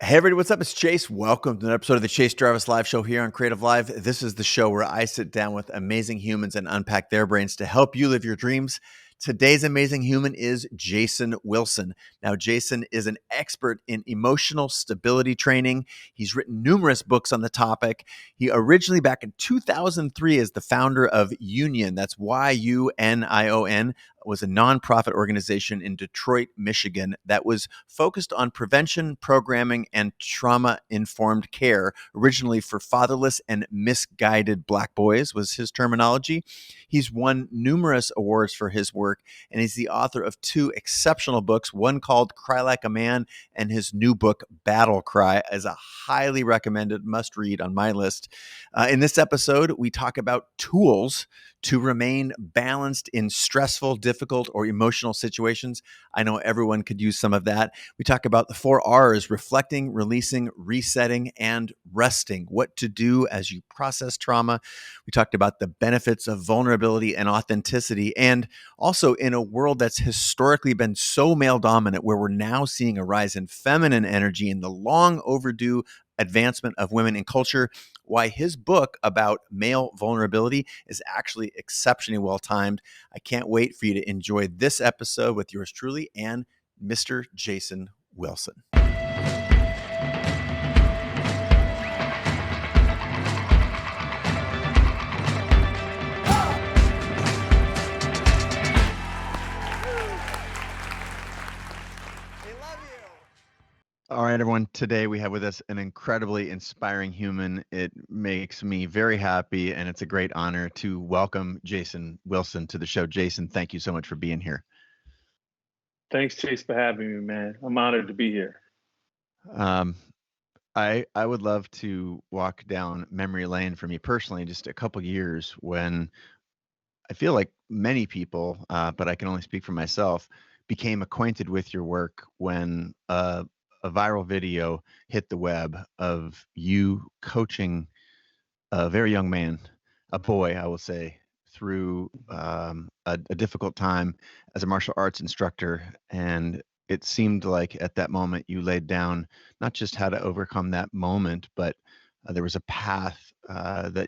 Hey everybody, what's up? It's Chase. Welcome to an episode of the Chase Jarvis Live Show here on Creative Live. This is the show where I sit down with amazing humans and unpack their brains to help you live your dreams. Today's amazing human is Jason Wilson. Now, Jason is an expert in emotional stability training. He's written numerous books on the topic. He originally, back in 2003, is the founder of Yunion. That's Yunion, was a nonprofit organization in Detroit, Michigan that was focused on prevention, programming, and trauma-informed care, originally for fatherless and misguided Black boys was his terminology. He's won numerous awards for his work, and he's the author of two exceptional books, one called Cry Like a Man, and his new book, Battle Cry, is a highly recommended must-read on my list. In this episode, we talk about tools to remain balanced in stressful, difficult, or emotional situations. I know everyone could use some of that. We talk about the 4 R's: reflecting, releasing, resetting, and resting. What to do as you process trauma. We talked about the benefits of vulnerability and authenticity. And also, in a world that's historically been so male dominant, where we're now seeing a rise in feminine energy and the long overdue advancement of women in culture, why his book about male vulnerability is actually exceptionally well timed. I can't wait for you to enjoy this episode with yours truly and Mr. Jason Wilson. All right, everyone. Today we have with us an incredibly inspiring human. It makes me very happy, and it's a great honor to welcome Jason Wilson to the show. Jason, thank you so much for being here. Thanks, Chase, for having me, man. I'm honored to be here. I would love to walk down memory lane for me personally, just a couple years when I feel like many people, but I can only speak for myself, became acquainted with your work when a viral video hit the web of you coaching a very young man, a boy, I will say, through a difficult time as a martial arts instructor. And it seemed like at that moment you laid down not just how to overcome that moment, but there was a path that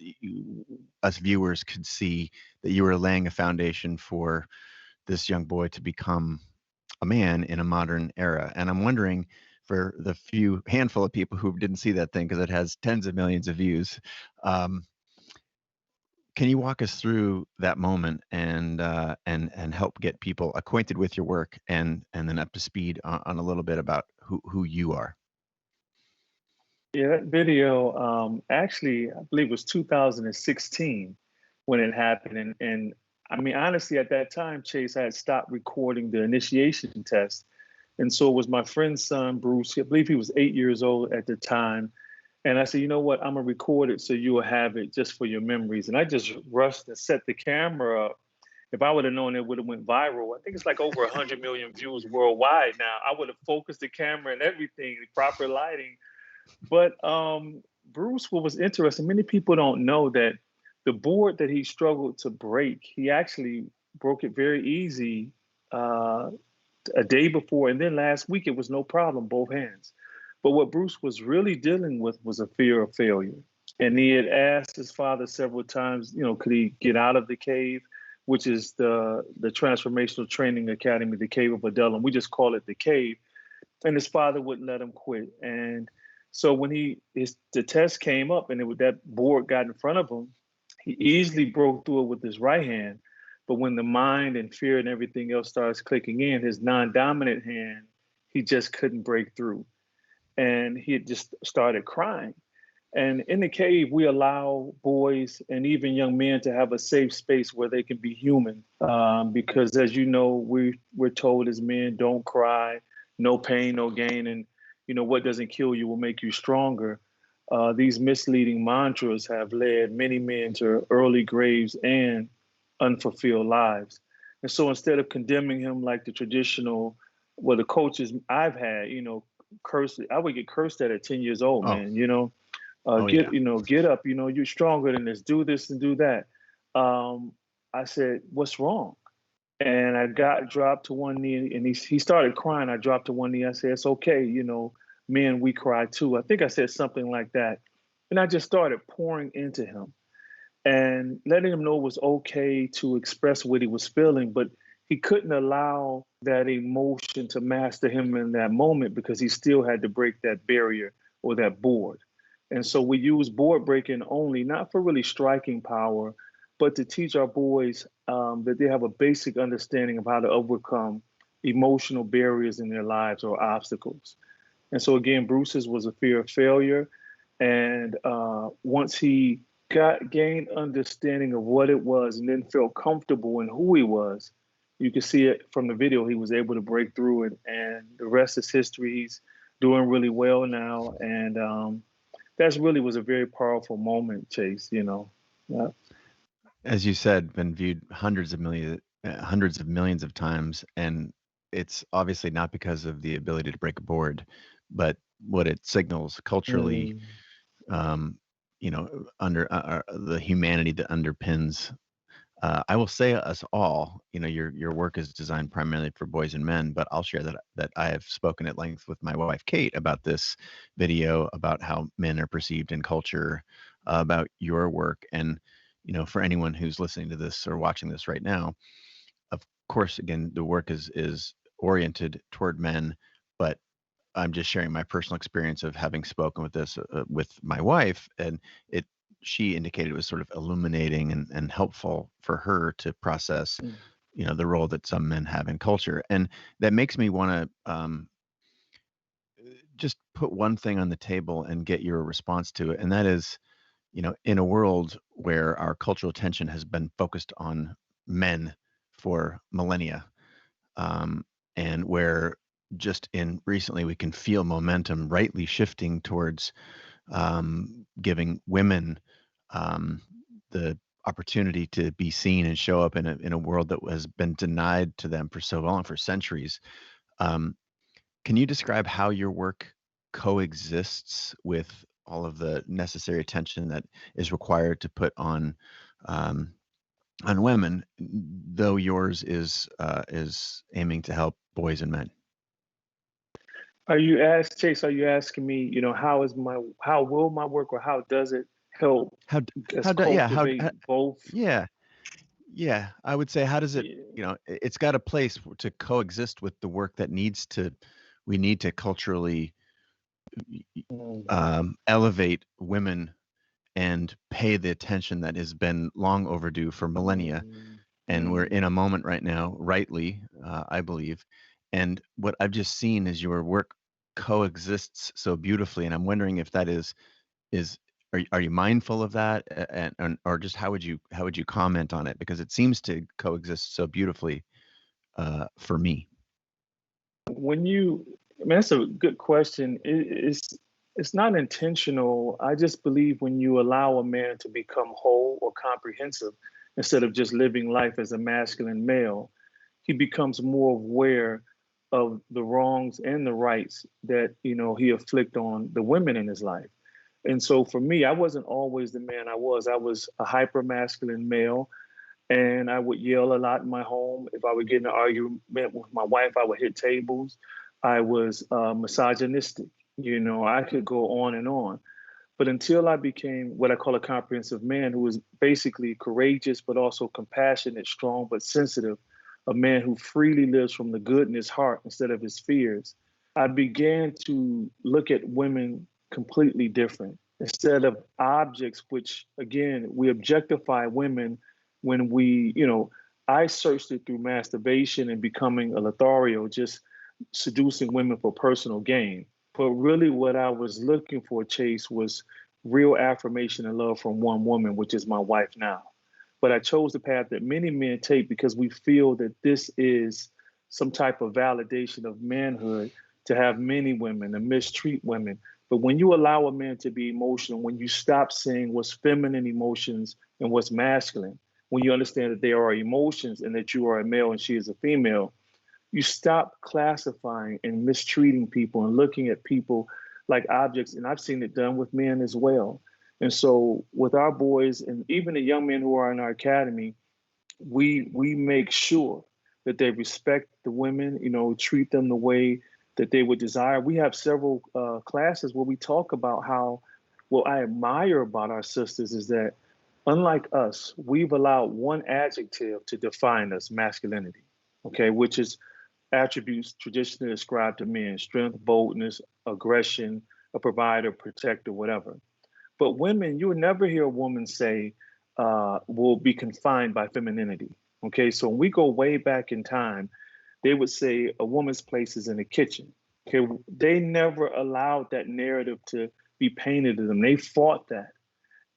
us viewers could see that you were laying a foundation for this young boy to become a man in a modern era. And I'm wondering, for the handful of people who didn't see that thing, because it has tens of millions of views, can you walk us through that moment and help get people acquainted with your work and then up to speed on a little bit about who you are? Yeah, that video, actually, I believe it was 2016 when it happened. And I mean, honestly, at that time, Chase, I had stopped recording the initiation test. And so it was my friend's son, Bruce. I believe he was 8 years old at the time. And I said, you know what? I'm going to record it so you will have it just for your memories. And I just rushed and set the camera up. If I would have known it would have went viral, I think it's like over 100 million views worldwide now. I would have focused the camera and everything, proper lighting. But Bruce, what was interesting, many people don't know that the board that he struggled to break, he actually broke it very easy uh, a day before. And then last week, it was no problem, both hands. But what Bruce was really dealing with was a fear of failure. And he had asked his father several times, could he get out of the cave, which is the Transformational Training Academy, the Cave of Adullam. We just call it the cave. And his father wouldn't let him quit. And so when the test came up and that board got in front of him, he easily broke through it with his right hand. But when the mind and fear and everything else starts clicking in, his non-dominant hand, he just couldn't break through. And he had just started crying. And in the cave, we allow boys and even young men to have a safe space where they can be human. Because as you know, we're told as men, don't cry, no pain, no gain. And, what doesn't kill you will make you stronger. These misleading mantras have led many men to early graves and unfulfilled lives. And so instead of condemning him like the traditional, the coaches I've had, cursed, I would get cursed at 10 years old, man, Yeah. Get up, you're stronger than this, do this and do that. I said, what's wrong? And I got dropped to one knee and he started crying. I dropped to one knee. I said, it's okay. Men, we cry too. I think I said something like that. And I just started pouring into him and letting him know it was okay to express what he was feeling, but he couldn't allow that emotion to master him in that moment because he still had to break that barrier or that board. And so we use board breaking only, not for really striking power, but to teach our boys that they have a basic understanding of how to overcome emotional barriers in their lives or obstacles. And so again, Bruce's was a fear of failure. And once he gained understanding of what it was and then felt comfortable in who he was, you can see it from the video. He was able to break through it, and the rest is history. He's doing really well now, and that's really was a very powerful moment, Chase. Yeah. As you said, been viewed hundreds of millions of times, and it's obviously not because of the ability to break a board, but what it signals culturally, Mm, under the humanity that underpins. I will say us all, your work is designed primarily for boys and men, but I'll share that I have spoken at length with my wife Kate about this video, about how men are perceived in culture, about your work, and for anyone who's listening to this or watching this right now, of course, again, the work is oriented toward men, but I'm just sharing my personal experience of having spoken with this with my wife, and it she indicated it was sort of illuminating and helpful for her to process, mm. the role that some men have in culture, and that makes me want to just put one thing on the table and get your response to it, and that is, in a world where our cultural attention has been focused on men for millennia, um, and where just in recently we can feel momentum rightly shifting towards giving women um, the opportunity to be seen and show up in a world that has been denied to them for so long, for centuries. Um, can you describe how your work coexists with all of the necessary attention that is required to put um, on women, though yours is aiming to help boys and men? Chase, are you asking me, how will my work or how does it help How us how do yeah cultivate both? yeah yeah I would say, how does it, Yeah. it's got a place to coexist with the work that we need to culturally Mhm. elevate women and pay the attention that has been long overdue for millennia. Mm, And we're in mm. a moment right now, rightly, I believe. And what I've just seen is your work coexists so beautifully, and I'm wondering if that is are you mindful of that, and or just how would you comment on it, because it seems to coexist so beautifully for me. When you, I mean, that's a good question. It's not intentional. I just believe when you allow a man to become whole or comprehensive instead of just living life as a masculine male, he becomes more aware of the wrongs and the rights that he afflict on the women in his life. And so for me, I wasn't always the man I was. I was a hyper masculine male, and I would yell a lot in my home. If I would get in an argument with my wife, I would hit tables. I was misogynistic. I could go on and on. But until I became what I call a comprehensive man, who was basically courageous, but also compassionate, strong, but sensitive, a man who freely lives from the good in his heart instead of his fears, I began to look at women completely different. Instead of objects, which again, we objectify women when I searched it through masturbation and becoming a Lothario, just seducing women for personal gain. But really, what I was looking for, Chase, was real affirmation and love from one woman, which is my wife now. But I chose the path that many men take because we feel that this is some type of validation of manhood to have many women and mistreat women. But when you allow a man to be emotional, when you stop saying what's feminine emotions and what's masculine, when you understand that there are emotions and that you are a male and she is a female, you stop classifying and mistreating people and looking at people like objects. And I've seen it done with men as well. And so with our boys and even the young men who are in our academy, we make sure that they respect the women, treat them the way that they would desire. We have several classes where we talk about how what I admire about our sisters is that, unlike us, we've allowed one adjective to define us, masculinity, okay, which is attributes traditionally ascribed to men: strength, boldness, aggression, a provider, protector, whatever. But women, you would never hear a woman say, will be confined by femininity. Okay, so when we go way back in time, they would say a woman's place is in the kitchen. Okay, they never allowed that narrative to be painted to them. They fought that.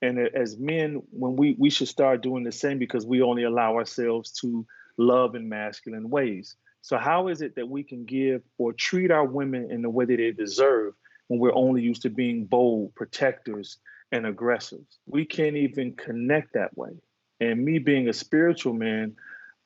And as men, when we should start doing the same, because we only allow ourselves to love in masculine ways. So how is it that we can give or treat our women in the way that they deserve when we're only used to being bold, protectors, and aggressors? We can't even connect that way. And me being a spiritual man,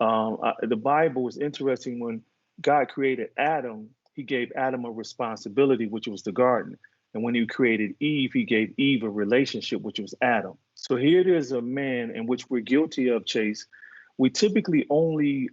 the Bible is interesting. When God created Adam, he gave Adam a responsibility, which was the garden. And when he created Eve, he gave Eve a relationship, which was Adam. So here it is, a man in which we're guilty of, Chase. We typically only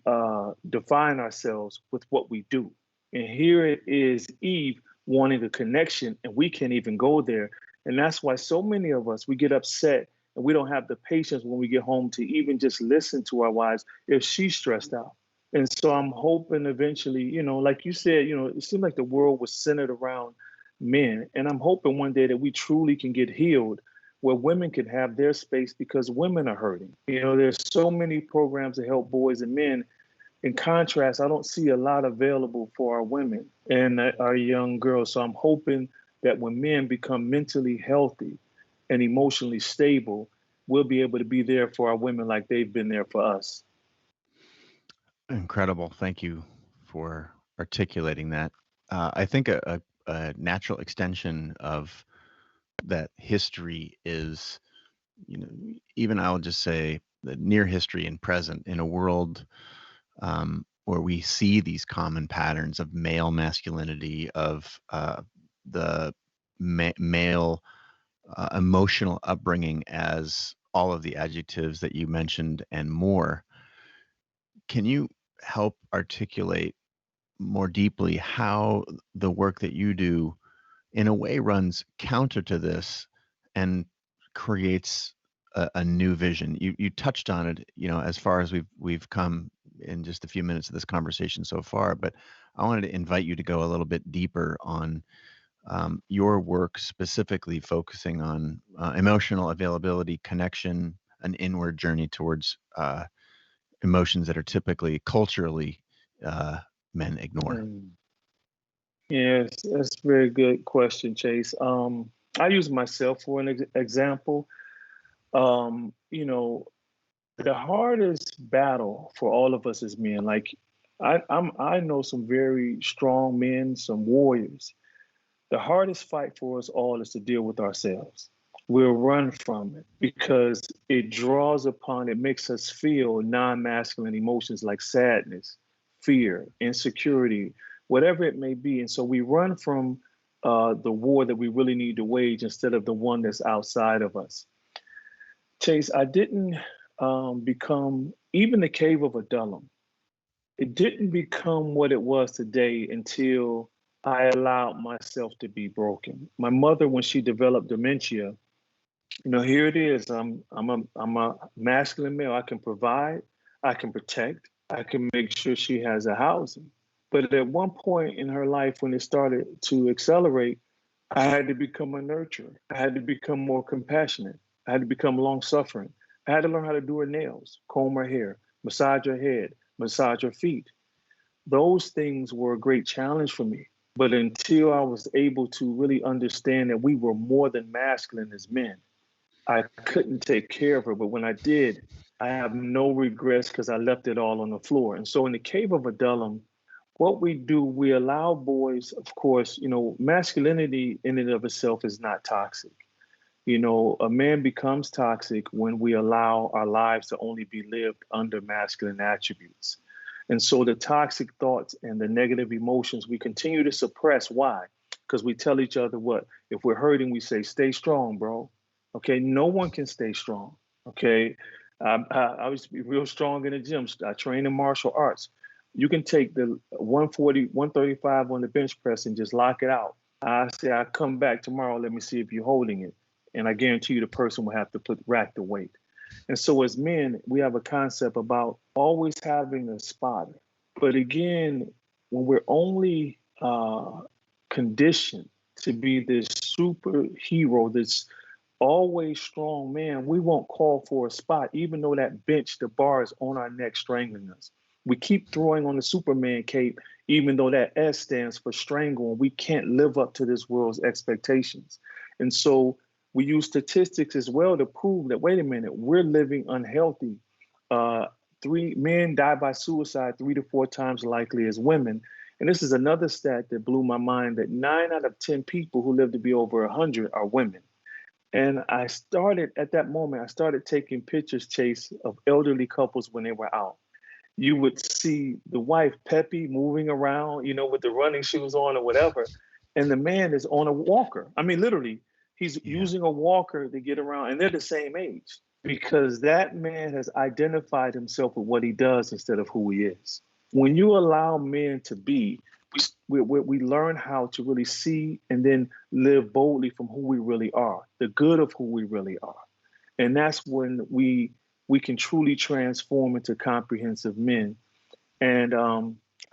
define ourselves with what we do. And here it is, Eve wanting a connection, and we can't even go there. And that's why so many of us, we get upset and we don't have the patience when we get home to even just listen to our wives if she's stressed out. And so I'm hoping eventually, like you said, it seemed like the world was centered around men. And I'm hoping one day that we truly can get healed where women can have their space, because women are hurting. There's so many programs to help boys and men. In contrast, I don't see a lot available for our women and our young girls. So I'm hoping that when men become mentally healthy and emotionally stable, we'll be able to be there for our women like they've been there for us. Incredible. Thank you for articulating that. I think a natural extension of that history is, even I'll just say the near history and present in a world where we see these common patterns of male masculinity, of the male emotional upbringing as all of the adjectives that you mentioned and more. Can you help articulate more deeply how the work that you do in a way runs counter to this and creates a new vision? You touched on it, as far as we've come in just a few minutes of this conversation so far, but I wanted to invite you to go a little bit deeper on your work, specifically focusing on emotional availability, connection, an inward journey towards emotions that are typically culturally men ignore. Yes, that's a very good question, Chase. I use myself for an example. The hardest battle for all of us as men, like I know some very strong men, some warriors. The hardest fight for us all is to deal with ourselves. We'll run from it because it makes us feel non-masculine emotions like sadness, fear, insecurity, whatever it may be. And so we run from the war that we really need to wage instead of the one that's outside of us. Chase, I didn't become, even the cave of Adullam, it didn't become what it was today until I allowed myself to be broken. My mother, when she developed dementia, here it is. I'm a masculine male. I can provide, I can protect, I can make sure she has a housing. But at one point in her life, when it started to accelerate, I had to become a nurturer. I had to become more compassionate. I had to become long suffering. I had to learn how to do her nails, comb her hair, massage her head, massage her feet. Those things were a great challenge for me. But until I was able to really understand that we were more than masculine as men, I couldn't take care of her. But when I did, I have no regrets because I left it all on the floor. And so in the cave of Adullam, what we do, we allow boys, of course, masculinity in and of itself is not toxic. A man becomes toxic when we allow our lives to only be lived under masculine attributes. And so the toxic thoughts and the negative emotions we continue to suppress. Why? Because we tell each other what? If we're hurting, we say, stay strong, bro. Okay, no one can stay strong. Okay, I used to be real strong in the gym. I train in martial arts. You can take the 140, 135 on the bench press and just lock it out. I say, I come back tomorrow, let me see if you're holding it. And I guarantee you the person will have to rack the weight. And so as men, we have a concept about always having a spotter. But again, when we're only conditioned to be this superhero, this always strong man, we won't call for a spot, even though that bench, the bar is on our neck strangling us. We keep throwing on the Superman cape, even though that S stands for strangle, and we can't live up to this world's expectations. And so we use statistics as well to prove that, wait a minute, we're living unhealthy. 3 men die by suicide 3 to 4 times likely as women. And this is another stat that blew my mind, that 9 out of 10 people who live to be over 100 are women. And I started at that moment, I started taking pictures, Chase, of elderly couples when they were out. You would see the wife, Peppy, moving around, with the running shoes on or whatever. And the man is on a walker. I mean, literally, he's using a walker to get around. And they're the same age, because that man has identified himself with what he does instead of who he is. When you allow men to be, we learn how to really see and then live boldly from who we really are, the good of who we really are. And that's when we can truly transform into comprehensive men. And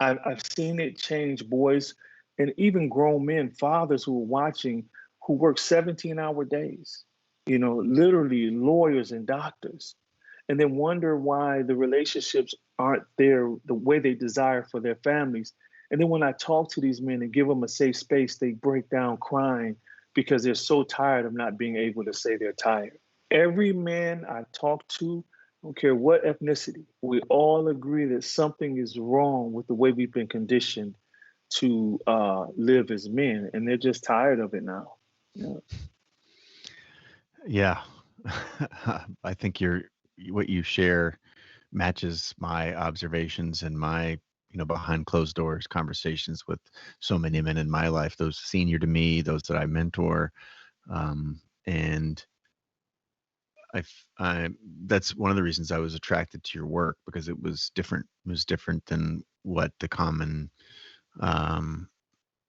I've seen it change boys and even grown men, fathers who are watching, who work 17-hour days, literally lawyers and doctors, and then wonder why the relationships aren't there the way they desire for their families. And then when I talk to these men and give them a safe space, they break down crying because they're so tired of not being able to say they're tired. Every man I talk to, I don't care what ethnicity, we all agree that something is wrong with the way we've been conditioned to live as men, and they're just tired of it now. Yeah. I think what you share matches my observations and my behind closed doors conversations with so many men in my life, those senior to me, those that I mentor, and that's one of the reasons I was attracted to your work, because it was different. It was different than what the common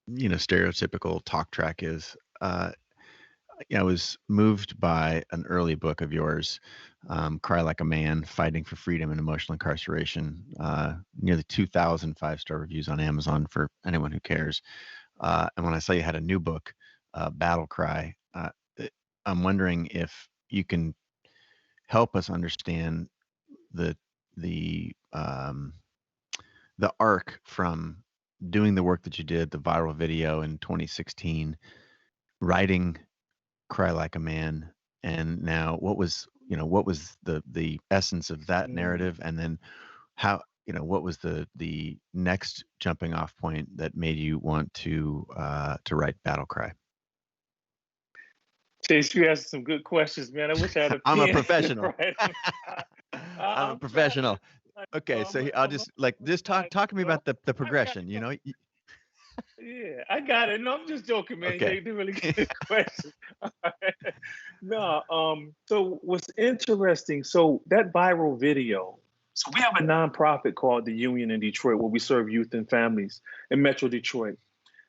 stereotypical talk track is. I was moved by an early book of yours, Cry Like a Man, Fighting for Freedom and Emotional Incarceration, nearly 2,000 5-star reviews on Amazon for anyone who cares. And when I saw you had a new book, Battle Cry, I'm wondering if you can help us understand the arc from doing the work that you did, the viral video in 2016, writing Cry Like a Man, and now what was the essence of that narrative, and then how what was the next jumping off point that made you want to write Battle Cry? Chase, you asked some good questions, man. I wish I had a pen. I'm a professional. I'm a professional. Okay, so I'll just talk to me about the progression. Yeah, I got it. No, I'm just joking, man. Okay. Yeah, you really good question. No, so what's interesting, so that viral video, so we have a nonprofit called the Union in Detroit where we serve youth and families in Metro Detroit.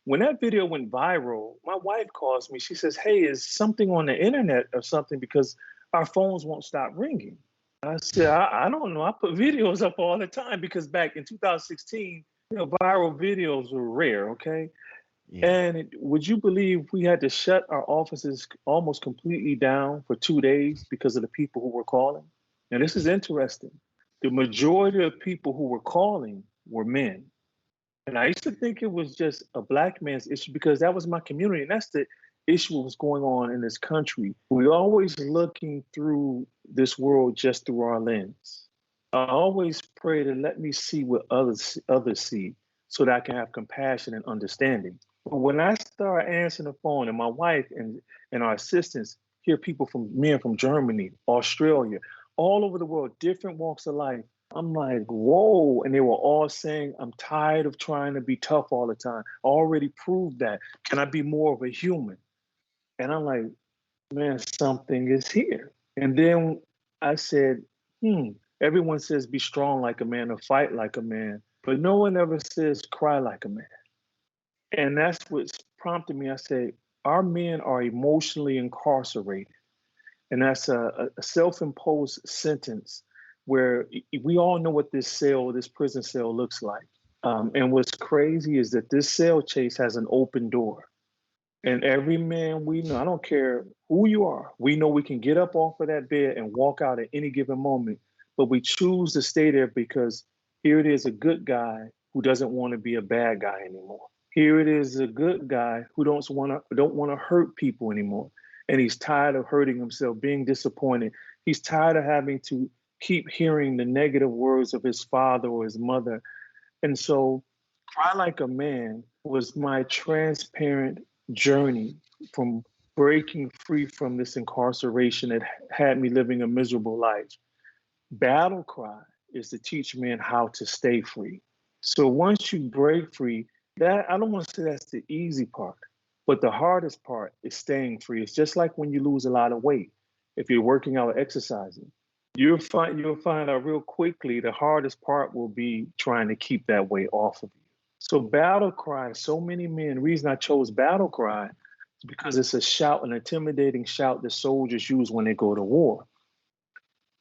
When that video went viral, my wife calls me. She says, "Hey, is something on the internet or something, because our phones won't stop ringing?" I said, I don't know. I put videos up all the time, because back in 2016, viral videos were rare, okay? Yeah. And would you believe we had to shut our offices almost completely down for 2 days because of the people who were calling? Now, this is interesting. The majority of people who were calling were men. And I used to think it was just a black man's issue, because that was my community. And that's the issue that was going on in this country. We're always looking through this world just through our lens. I always pray to let me see what others see, so that I can have compassion and understanding. But when I start answering the phone, and my wife and our assistants hear people from men from Germany, Australia, all over the world, different walks of life, I'm like, whoa. And they were all saying, I'm tired of trying to be tough all the time. I already proved that. Can I be more of a human? And I'm like, man, something is here. And then I said, everyone says be strong like a man or fight like a man. but no one ever says cry like a man. And that's what's prompted me. I say, our men are emotionally incarcerated. And that's a self imposed sentence where we all know what this prison cell looks like. And what's crazy is that this cell chase has an open door. And every man we know, I don't care who you are, we know we can get up off of that bed and walk out at any given moment. But we choose to stay there because here it is a good guy who doesn't want to be a bad guy anymore. Here it is a good guy who don't want to hurt people anymore. And he's tired of hurting himself, being disappointed. He's tired of having to keep hearing the negative words of his father or his mother. And so Cry Like a Man was my transparent journey from breaking free from this incarceration that had me living a miserable life. Battle Cry is to teach men how to stay free. So once you break free, that I don't want to say that's the easy part, but the hardest part is staying free. It's just like when you lose a lot of weight. If you're working out or exercising, you'll find out real quickly the hardest part will be trying to keep that weight off of you. So battle cry, so many men, the reason I chose battle cry is because it's a shout, an intimidating shout that soldiers use when they go to war.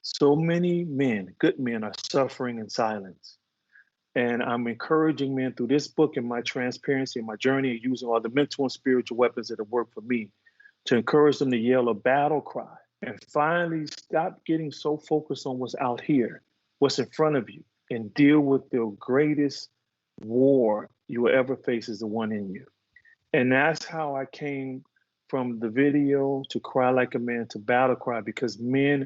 So many men, good men, are suffering in silence. And I'm encouraging men through this book and my transparency and my journey, using all the mental and spiritual weapons that have worked for me, to encourage them to yell a battle cry and finally stop getting so focused on what's out here, what's in front of you, and deal with the greatest war you will ever face is the one in you. And that's how I came from the video to Cry Like a Man to Battle Cry, because men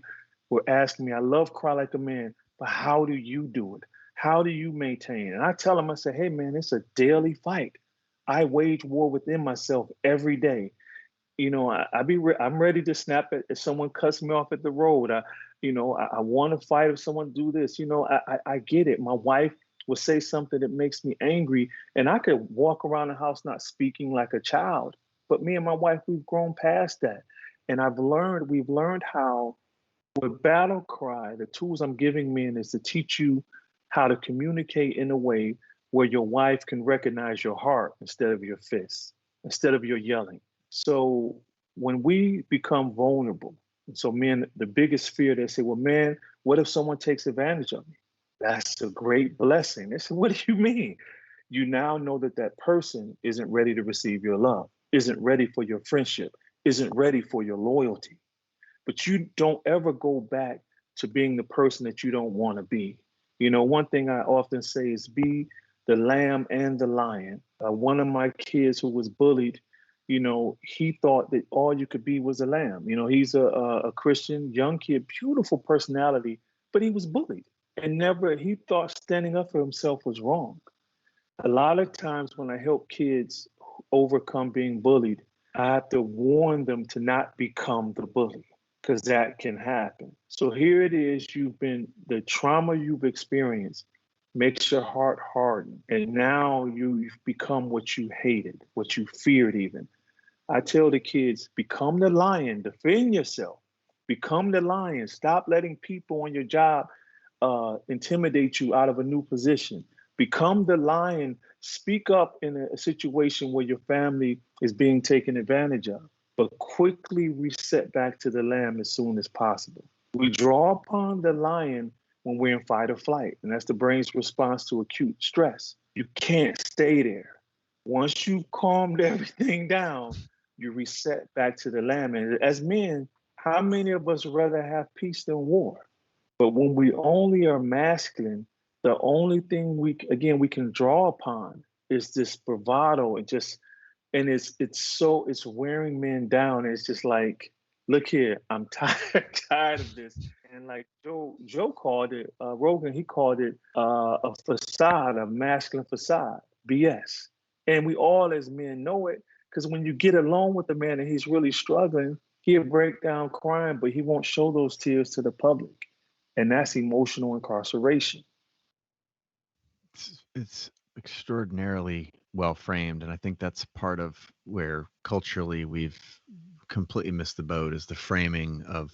were asking me, I love Cry Like a Man, but how do you do it? How do you maintain? And I tell them, I say, hey man, it's a daily fight. I wage war within myself every day. I'm ready to snap if someone cuts me off at the road. I want to fight if someone do this. I get it. My wife will say something that makes me angry, and I could walk around the house not speaking like a child. But me and my wife, we've grown past that, and we've learned how. With Battle Cry, the tools I'm giving men is to teach you how to communicate in a way where your wife can recognize your heart instead of your fists, instead of your yelling. So when we become vulnerable, so men, the biggest fear, they say, well, man, what if someone takes advantage of me? That's a great blessing. They say, what do you mean? You now know that that person isn't ready to receive your love, isn't ready for your friendship, isn't ready for your loyalty. But you don't ever go back to being the person that you don't want to be. One thing I often say is be the lamb and the lion. One of my kids who was bullied, he thought that all you could be was a lamb. He's a Christian, young kid, beautiful personality, but he was bullied. And he thought standing up for himself was wrong. A lot of times when I help kids overcome being bullied, I have to warn them to not become the bully, because that can happen. So here it is, the trauma you've experienced makes your heart harden. And now you've become what you hated, what you feared even. I tell the kids, become the lion, defend yourself, become the lion. Stop letting people on your job intimidate you out of a new position. Become the lion. Speak up in a situation where your family is being taken advantage of, but quickly reset back to the lamb as soon as possible. We draw upon the lion when we're in fight or flight, and that's the brain's response to acute stress. You can't stay there. Once you've calmed everything down, you reset back to the lamb. And as men, how many of us rather have peace than war? But when we only are masculine, the only thing we can draw upon is this bravado and it's wearing men down. It's just like, look here, I'm tired of this. And like Joe called it, Rogan, he called it a facade, a masculine facade, BS. And we all as men know it, because when you get alone with a man and he's really struggling, he'll break down crying, but he won't show those tears to the public. And that's emotional incarceration. It's extraordinarily well framed, and I think that's part of where culturally we've completely missed the boat, is the framing of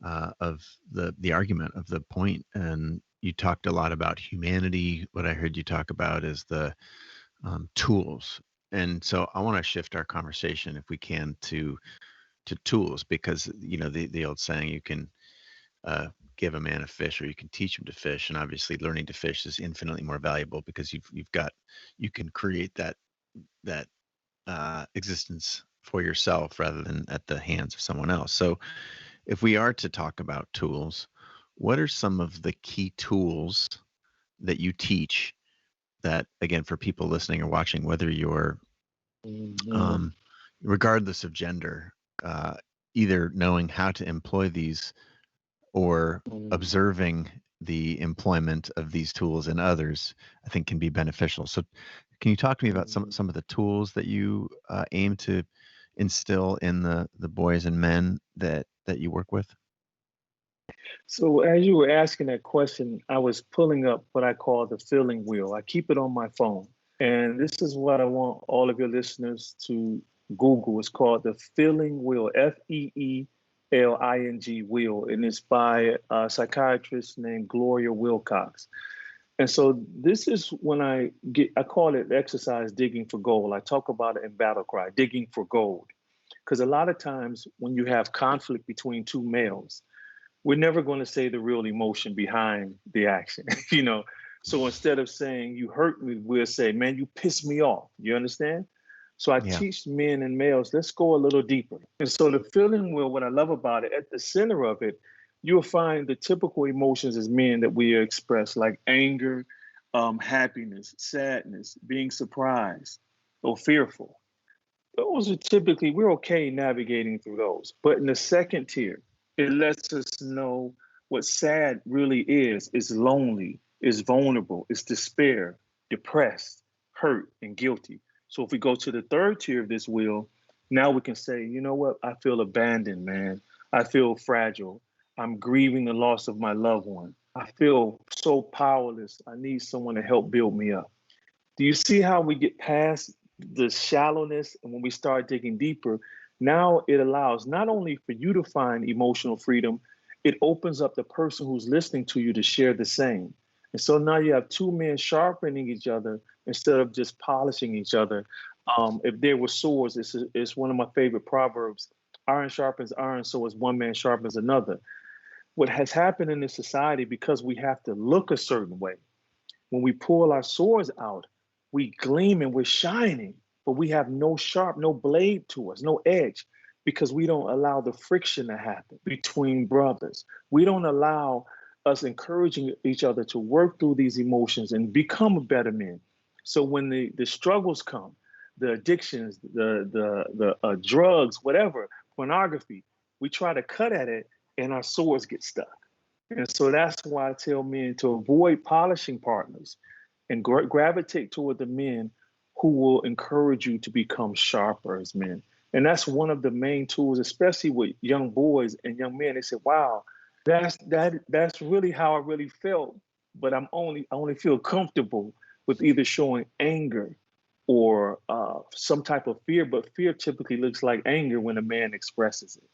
the argument, of the point. And you talked a lot about humanity. What I heard you talk about is the tools. And so I want to shift our conversation, if we can, to tools, because the old saying, you can uh, give a man a fish or you can teach him to fish, and obviously learning to fish is infinitely more valuable because you can create that existence for yourself rather than at the hands of someone else. So if we are to talk about tools, what are some of the key tools that you teach that, again, for people listening or watching, whether you're Mhm, um, regardless of gender, uh, either knowing how to employ these or mhm, observing the employment of these tools in others, I think can be beneficial. So can you talk to me about mhm. some of the tools that you aim to instill in the boys and men that you work with? So as you were asking that question, I was pulling up what I call the feeling wheel. I keep it on my phone. And this is what I want all of your listeners to Google. It's called the feeling wheel, FEELING wheel. And it's by a psychiatrist named Gloria Wilcox. And so this is when I call it exercise digging for gold. I talk about it in Battle Cry, digging for gold. Because a lot of times when you have conflict between two males, we're never going to say the real emotion behind the action, you know. So instead of saying you hurt me, we'll say, man, you pissed me off. You understand? So I Yeah. teach men and males, let's go a little deeper. And so the feeling wheel, what I love about it, at the center of it, you'll find the typical emotions as men that we express, like anger, happiness, sadness, being surprised, or fearful. Those are typically, we're okay navigating through those. But in the second tier, it lets us know what sad really is lonely, is vulnerable, is despair, depressed, hurt, and guilty. So if we go to the third tier of this wheel, now we can say, you know what? I feel abandoned, man. I feel fragile. I'm grieving the loss of my loved one. I feel so powerless. I need someone to help build me up. Do you see how we get past the shallowness, and when we start digging deeper, now it allows not only for you to find emotional freedom, it opens up the person who's listening to you to share the same. And so now you have two men sharpening each other instead of just polishing each other. If there were swords, it's one of my favorite proverbs: iron sharpens iron, so as one man sharpens another. What has happened in this society, because we have to look a certain way, when we pull our swords out, we gleam and we're shining, but we have no sharp, no blade to us, no edge, because we don't allow the friction to happen between brothers. We don't allow us encouraging each other to work through these emotions and become better men. So when the struggles come, the addictions, the drugs, whatever, pornography, we try to cut at it and our swords get stuck. And so that's why I tell men to avoid polishing partners and gravitate toward the men who will encourage you to become sharper as men. And that's one of the main tools, especially with young boys and young men. They say, "Wow, that's really how I really felt." But I only feel comfortable with either showing anger or some type of fear. But fear typically looks like anger when a man expresses it.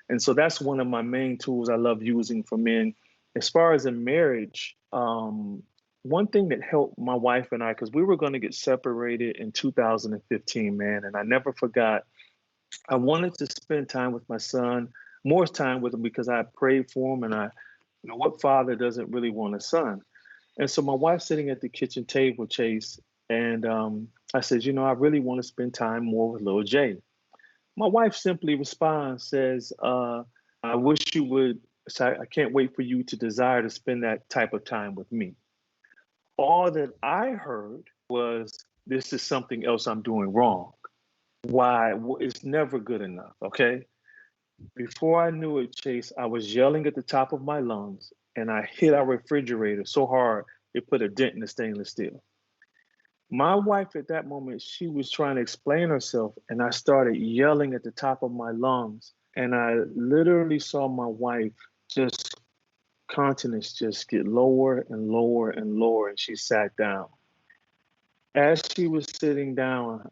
And so that's one of my main tools I love using for men. As far as in marriage, one thing that helped my wife and I, because we were going to get separated in 2015, man, and I never forgot. I wanted to spend time with my son, more time with him, because I prayed for him, and what father doesn't really want a son? And so my wife's sitting at the kitchen table, Chase, and I said, I really want to spend time more with little Jay. My wife simply responds, says, I wish you would. So I can't wait for you to desire to spend that type of time with me. All that I heard was, this is something else I'm doing wrong. Why? It's never good enough. Okay. Before I knew it, Chase, I was yelling at the top of my lungs, and I hit our refrigerator so hard it put a dent in the stainless steel. My wife at that moment, she was trying to explain herself, and I started yelling at the top of my lungs. And I literally saw my wife just countenance just get lower and lower and lower, and she sat down. As she was sitting down,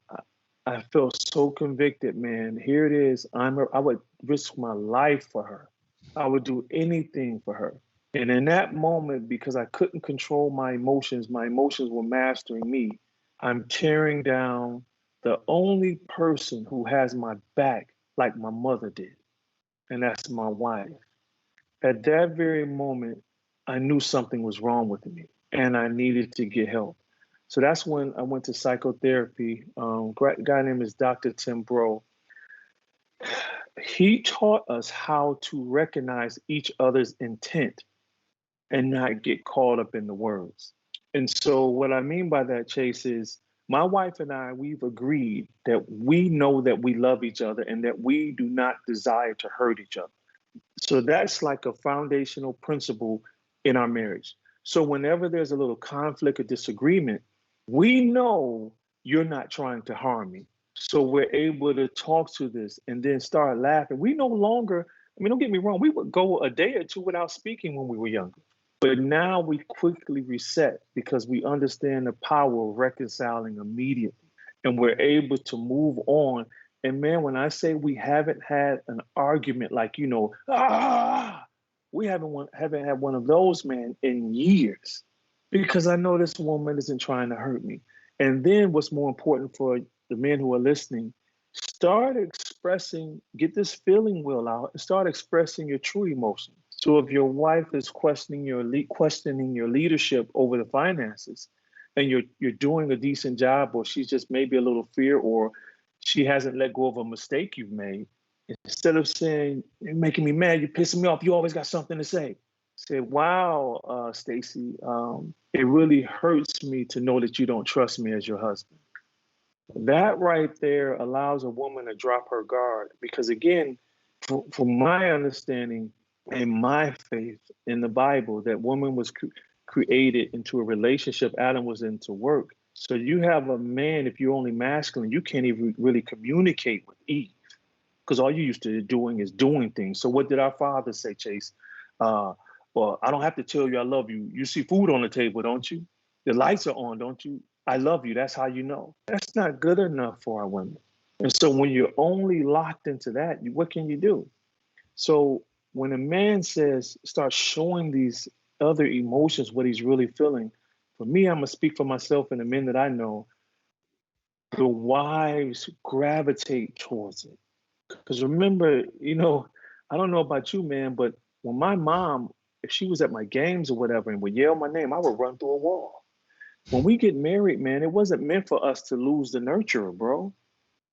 I felt so convicted, man. Here it is. I would risk my life for her. I would do anything for her. And in that moment, because I couldn't control my emotions were mastering me. I'm tearing down the only person who has my back like my mother did, and that's my wife. At that very moment, I knew something was wrong with me and I needed to get help. So that's when I went to psychotherapy. Guy name is Dr. Tim Bro. He taught us how to recognize each other's intent and not get caught up in the words. And so, what I mean by that, Chase, is my wife and I, we've agreed that we know that we love each other and that we do not desire to hurt each other. So, that's like a foundational principle in our marriage. So, whenever there's a little conflict or disagreement, we know you're not trying to harm me. So, we're able to talk to this and then start laughing. We no longer, I mean, don't get me wrong, we would go a day or two without speaking when we were younger. But now we quickly reset because we understand the power of reconciling immediately and we're able to move on. And man, when I say we haven't had an argument like, we haven't had one of those, man, in years because I know this woman isn't trying to hurt me. And then what's more important for the men who are listening, start expressing, get this feeling wheel out and start expressing your true emotions. So if your wife is questioning your leadership over the finances, and you're doing a decent job, or she's just maybe a little fear, or she hasn't let go of a mistake you've made, instead of saying you're making me mad, you're pissing me off, you always got something to say. Say, wow, Stacy, it really hurts me to know that you don't trust me as your husband. That right there allows a woman to drop her guard because again, from my understanding and my faith in the Bible, that woman was created into a relationship. Adam was into work. So you have a man, if you're only masculine, you can't even really communicate with Eve because all you used to doing is doing things. So what did our father say, Chase? Well, I don't have to tell you I love you. You see food on the table, don't you? The lights are on, don't you? I love you. That's how you know. That's not good enough for our women. And so when you're only locked into that, what can you do? So when a man says, start showing these other emotions, what he's really feeling, for me, I'm going to speak for myself and the men that I know, the wives gravitate towards it. Because remember, I don't know about you, man, but when my mom, if she was at my games or whatever and would yell my name, I would run through a wall. When we get married, man, it wasn't meant for us to lose the nurturer, bro.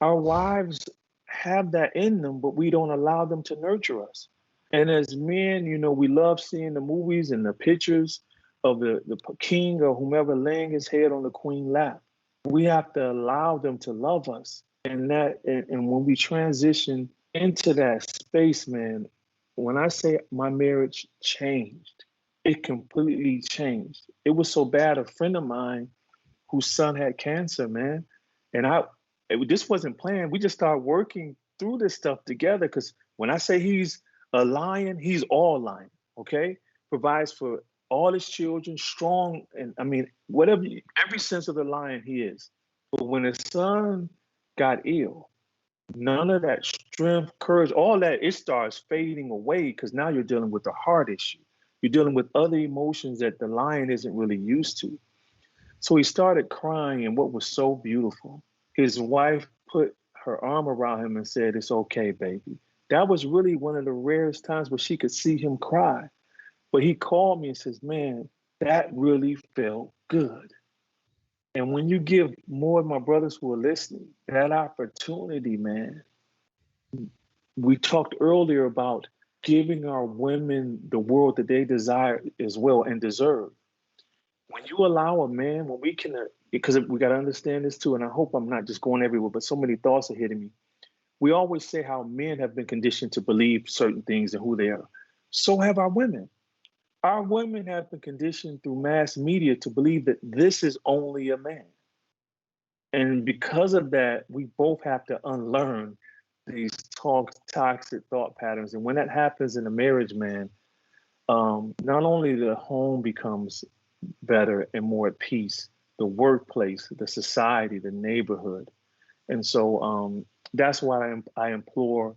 Our wives have that in them, but we don't allow them to nurture us. And as men, we love seeing the movies and the pictures of the king or whomever laying his head on the queen lap. We have to allow them to love us. And when we transition into that space, man, when I say my marriage changed, it completely changed. It was so bad. A friend of mine whose son had cancer, man, and this wasn't planned. We just started working through this stuff together because when I say he's a lion, he's all lion, okay? Provides for all his children, strong, and I mean, whatever, every sense of the lion he is. But when his son got ill, none of that strength, courage, all that, it starts fading away because now you're dealing with a heart issue. You're dealing with other emotions that the lion isn't really used to. So he started crying, and what was so beautiful, his wife put her arm around him and said, "It's okay, baby." That was really one of the rarest times where she could see him cry. But he called me and says, "Man, that really felt good." And when you give more of my brothers who are listening that opportunity, man, we talked earlier about giving our women the world that they desire as well and deserve. When you allow a man, when we can, because we got to understand this too, and I hope I'm not just going everywhere, but so many thoughts are hitting me. We always say how men have been conditioned to believe certain things and who they are. So have our women. Our women have been conditioned through mass media to believe that this is only a man. And because of that, we both have to unlearn these toxic thought patterns. And when that happens in a marriage, man, not only the home becomes better and more at peace, the workplace, the society, the neighborhood. And so that's why I implore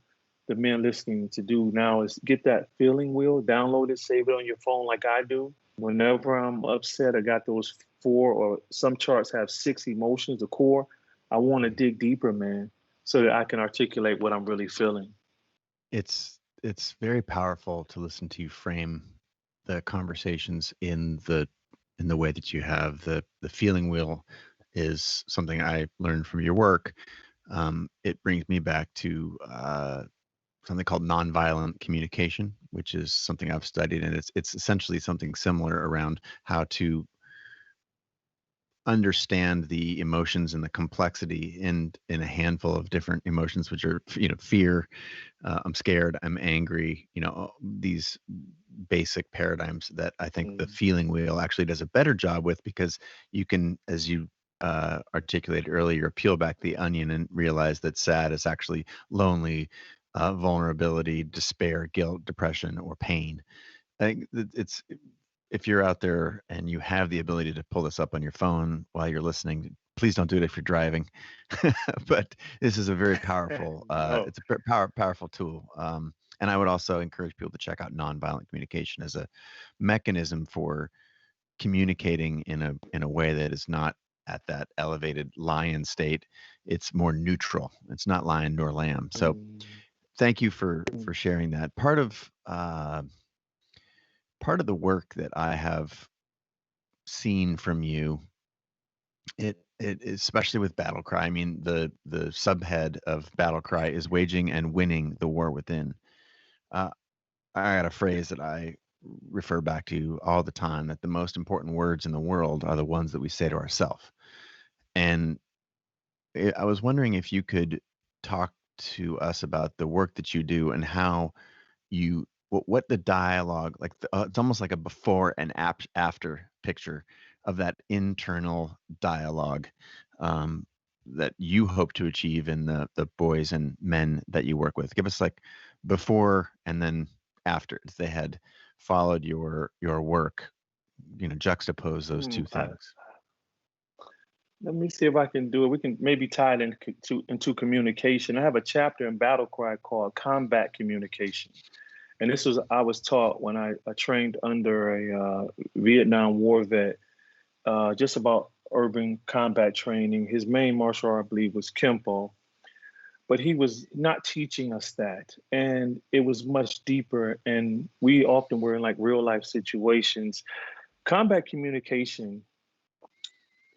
the men listening to do now is get that feeling wheel, download it, save it on your phone like I do. Whenever I'm upset, I got those 4, or some charts have 6 emotions, the core. I want to dig deeper, man, so that I can articulate what I'm really feeling. It's very powerful to listen to you frame the conversations in the way that you have. The feeling wheel is something I learned from your work. It brings me back to something called nonviolent communication, which is something I've studied, and it's essentially something similar around how to understand the emotions and the complexity in a handful of different emotions, which are fear, I'm scared, I'm angry, these basic paradigms that I think the Mm. feeling wheel actually does a better job with, because you can, as you articulated earlier, peel back the onion and realize that sad is actually lonely, vulnerability, despair, guilt, depression, or pain. I think that it's, if you're out there and you have the ability to pull this up on your phone while you're listening, please don't do it if you're driving. But this is a very powerful, Oh, it's a powerful tool. And I would also encourage people to check out nonviolent communication as a mechanism for communicating in a way that is not at that elevated lion state. It's more neutral. It's not lion nor lamb. So mm, thank you for mm, sharing that. Part of the work that I have seen from you, it especially with battle cry. I mean, the subhead of battle cry is waging and winning the war within. Uh, I got a phrase that I refer back to all the time, that the most important words in the world are the ones that we say to ourselves. And I was wondering if you could talk to us about the work that you do and how you what the dialogue, like it's almost like a before and after picture of that internal dialogue, um, that you hope to achieve in the boys and men that you work with. Give us like before and then after, if they had followed your work, juxtapose those two things. let me see if I can do it. We can maybe tie it into communication. I have a chapter in Battle Cry called Combat Communication. And this was, I was taught when I trained under a Vietnam War vet, just about urban combat training. His main martial art, I believe, was Kempo, but he was not teaching us that. And it was much deeper. And we often were in like real life situations. Combat communication.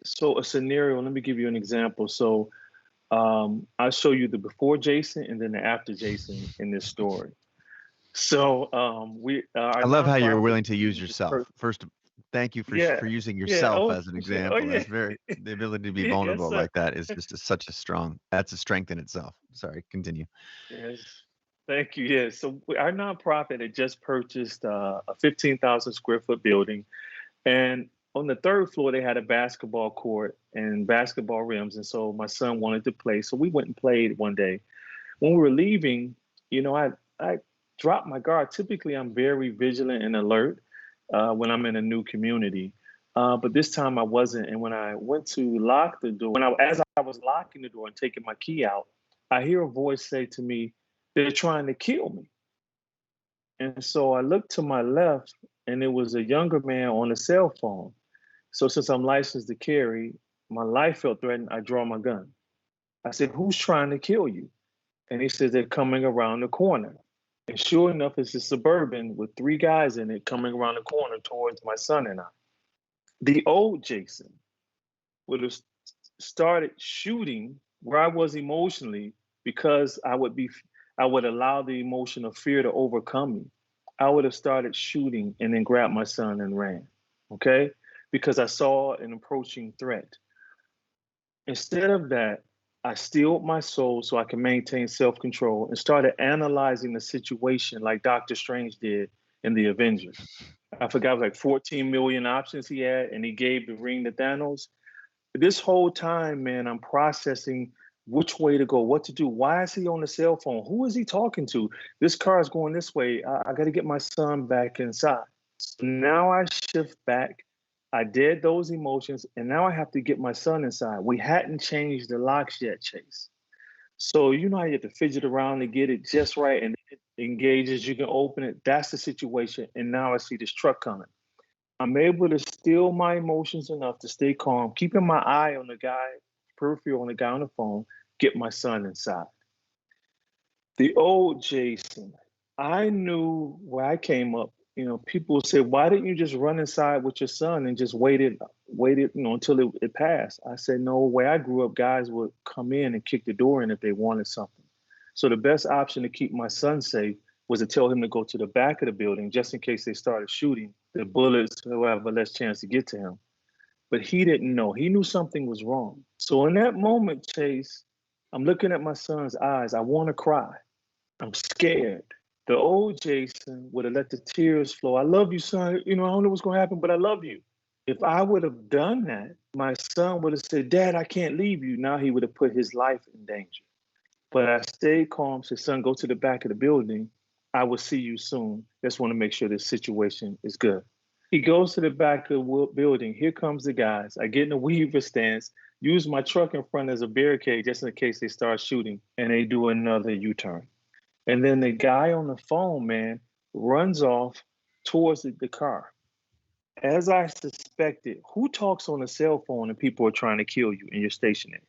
So, a scenario, let me give you an example. So, I'll show you the before Jason and then the after Jason in this story. So, our I love how you're nonprofit willing to use is yourself. First, thank you yeah, for using yeah. yourself Oh, as an sure. Oh, example. yeah. That's very, the ability to be Yes, vulnerable sir. like that is just such a strong, that's a strength in itself. Sorry, continue. Yes. Thank you. Yes. So, our nonprofit had just purchased a 15,000 square foot building. And on the third floor, they had a basketball court and basketball rims. And so my son wanted to play. So we went and played one day. When we were leaving, I dropped my guard. Typically, I'm very vigilant and alert when I'm in a new community. But this time I wasn't. And when I went to lock the door, as I was locking the door and taking my key out, I hear a voice say to me, "They're trying to kill me." And so I looked to my left, and it was a younger man on a cell phone. So since I'm licensed to carry, my life felt threatened. I draw my gun. I said, "Who's trying to kill you?" And he says, "They're coming around the corner." And sure enough, it's a Suburban with 3 guys in it coming around the corner towards my son and I. The old Jason would have started shooting where I was emotionally, because I would allow the emotion of fear to overcome me. I would have started shooting and then grabbed my son and ran. Okay? Because I saw an approaching threat. Instead of that, I stilled my soul so I can maintain self control and started analyzing the situation like Doctor Strange did in the Avengers. I forgot, it was like 14 million options he had, and he gave the ring to Thanos. This whole time, man, I'm processing which way to go, what to do. Why is he on the cell phone? Who is he talking to? This car is going this way. I got to get my son back inside. So now I shift back. I did those emotions, and now I have to get my son inside. We hadn't changed the locks yet, Chase. So you know how you have to fidget around to get it just right, and it engages, you can open it. That's the situation. And now I see this truck coming. I'm able to still my emotions enough to stay calm, keeping my eye on the guy, peripheral on the guy on the phone, get my son inside. The old Jason, I knew where I came up. You know, people would say, "Why didn't you just run inside with your son and just waited, until it passed?" I said, "No, where I grew up, guys would come in and kick the door in if they wanted something. So the best option to keep my son safe was to tell him to go to the back of the building just in case they started shooting. The bullets will have a less chance to get to him." But he didn't know. He knew something was wrong. So in that moment, Chase, I'm looking at my son's eyes. I want to cry. I'm scared. The old Jason would have let the tears flow. "I love you, son. I don't know what's going to happen, but I love you." If I would have done that, my son would have said, "Dad, I can't leave you." Now he would have put his life in danger. But I stayed calm, said, "Son, go to the back of the building. I will see you soon. Just want to make sure this situation is good." He goes to the back of the building. Here comes the guys. I get in a weaver stance, use my truck in front as a barricade just in case they start shooting, and they do another U-turn. And then the guy on the phone, man, runs off towards the car. As I suspected, who talks on a cell phone and people are trying to kill you and you're stationary?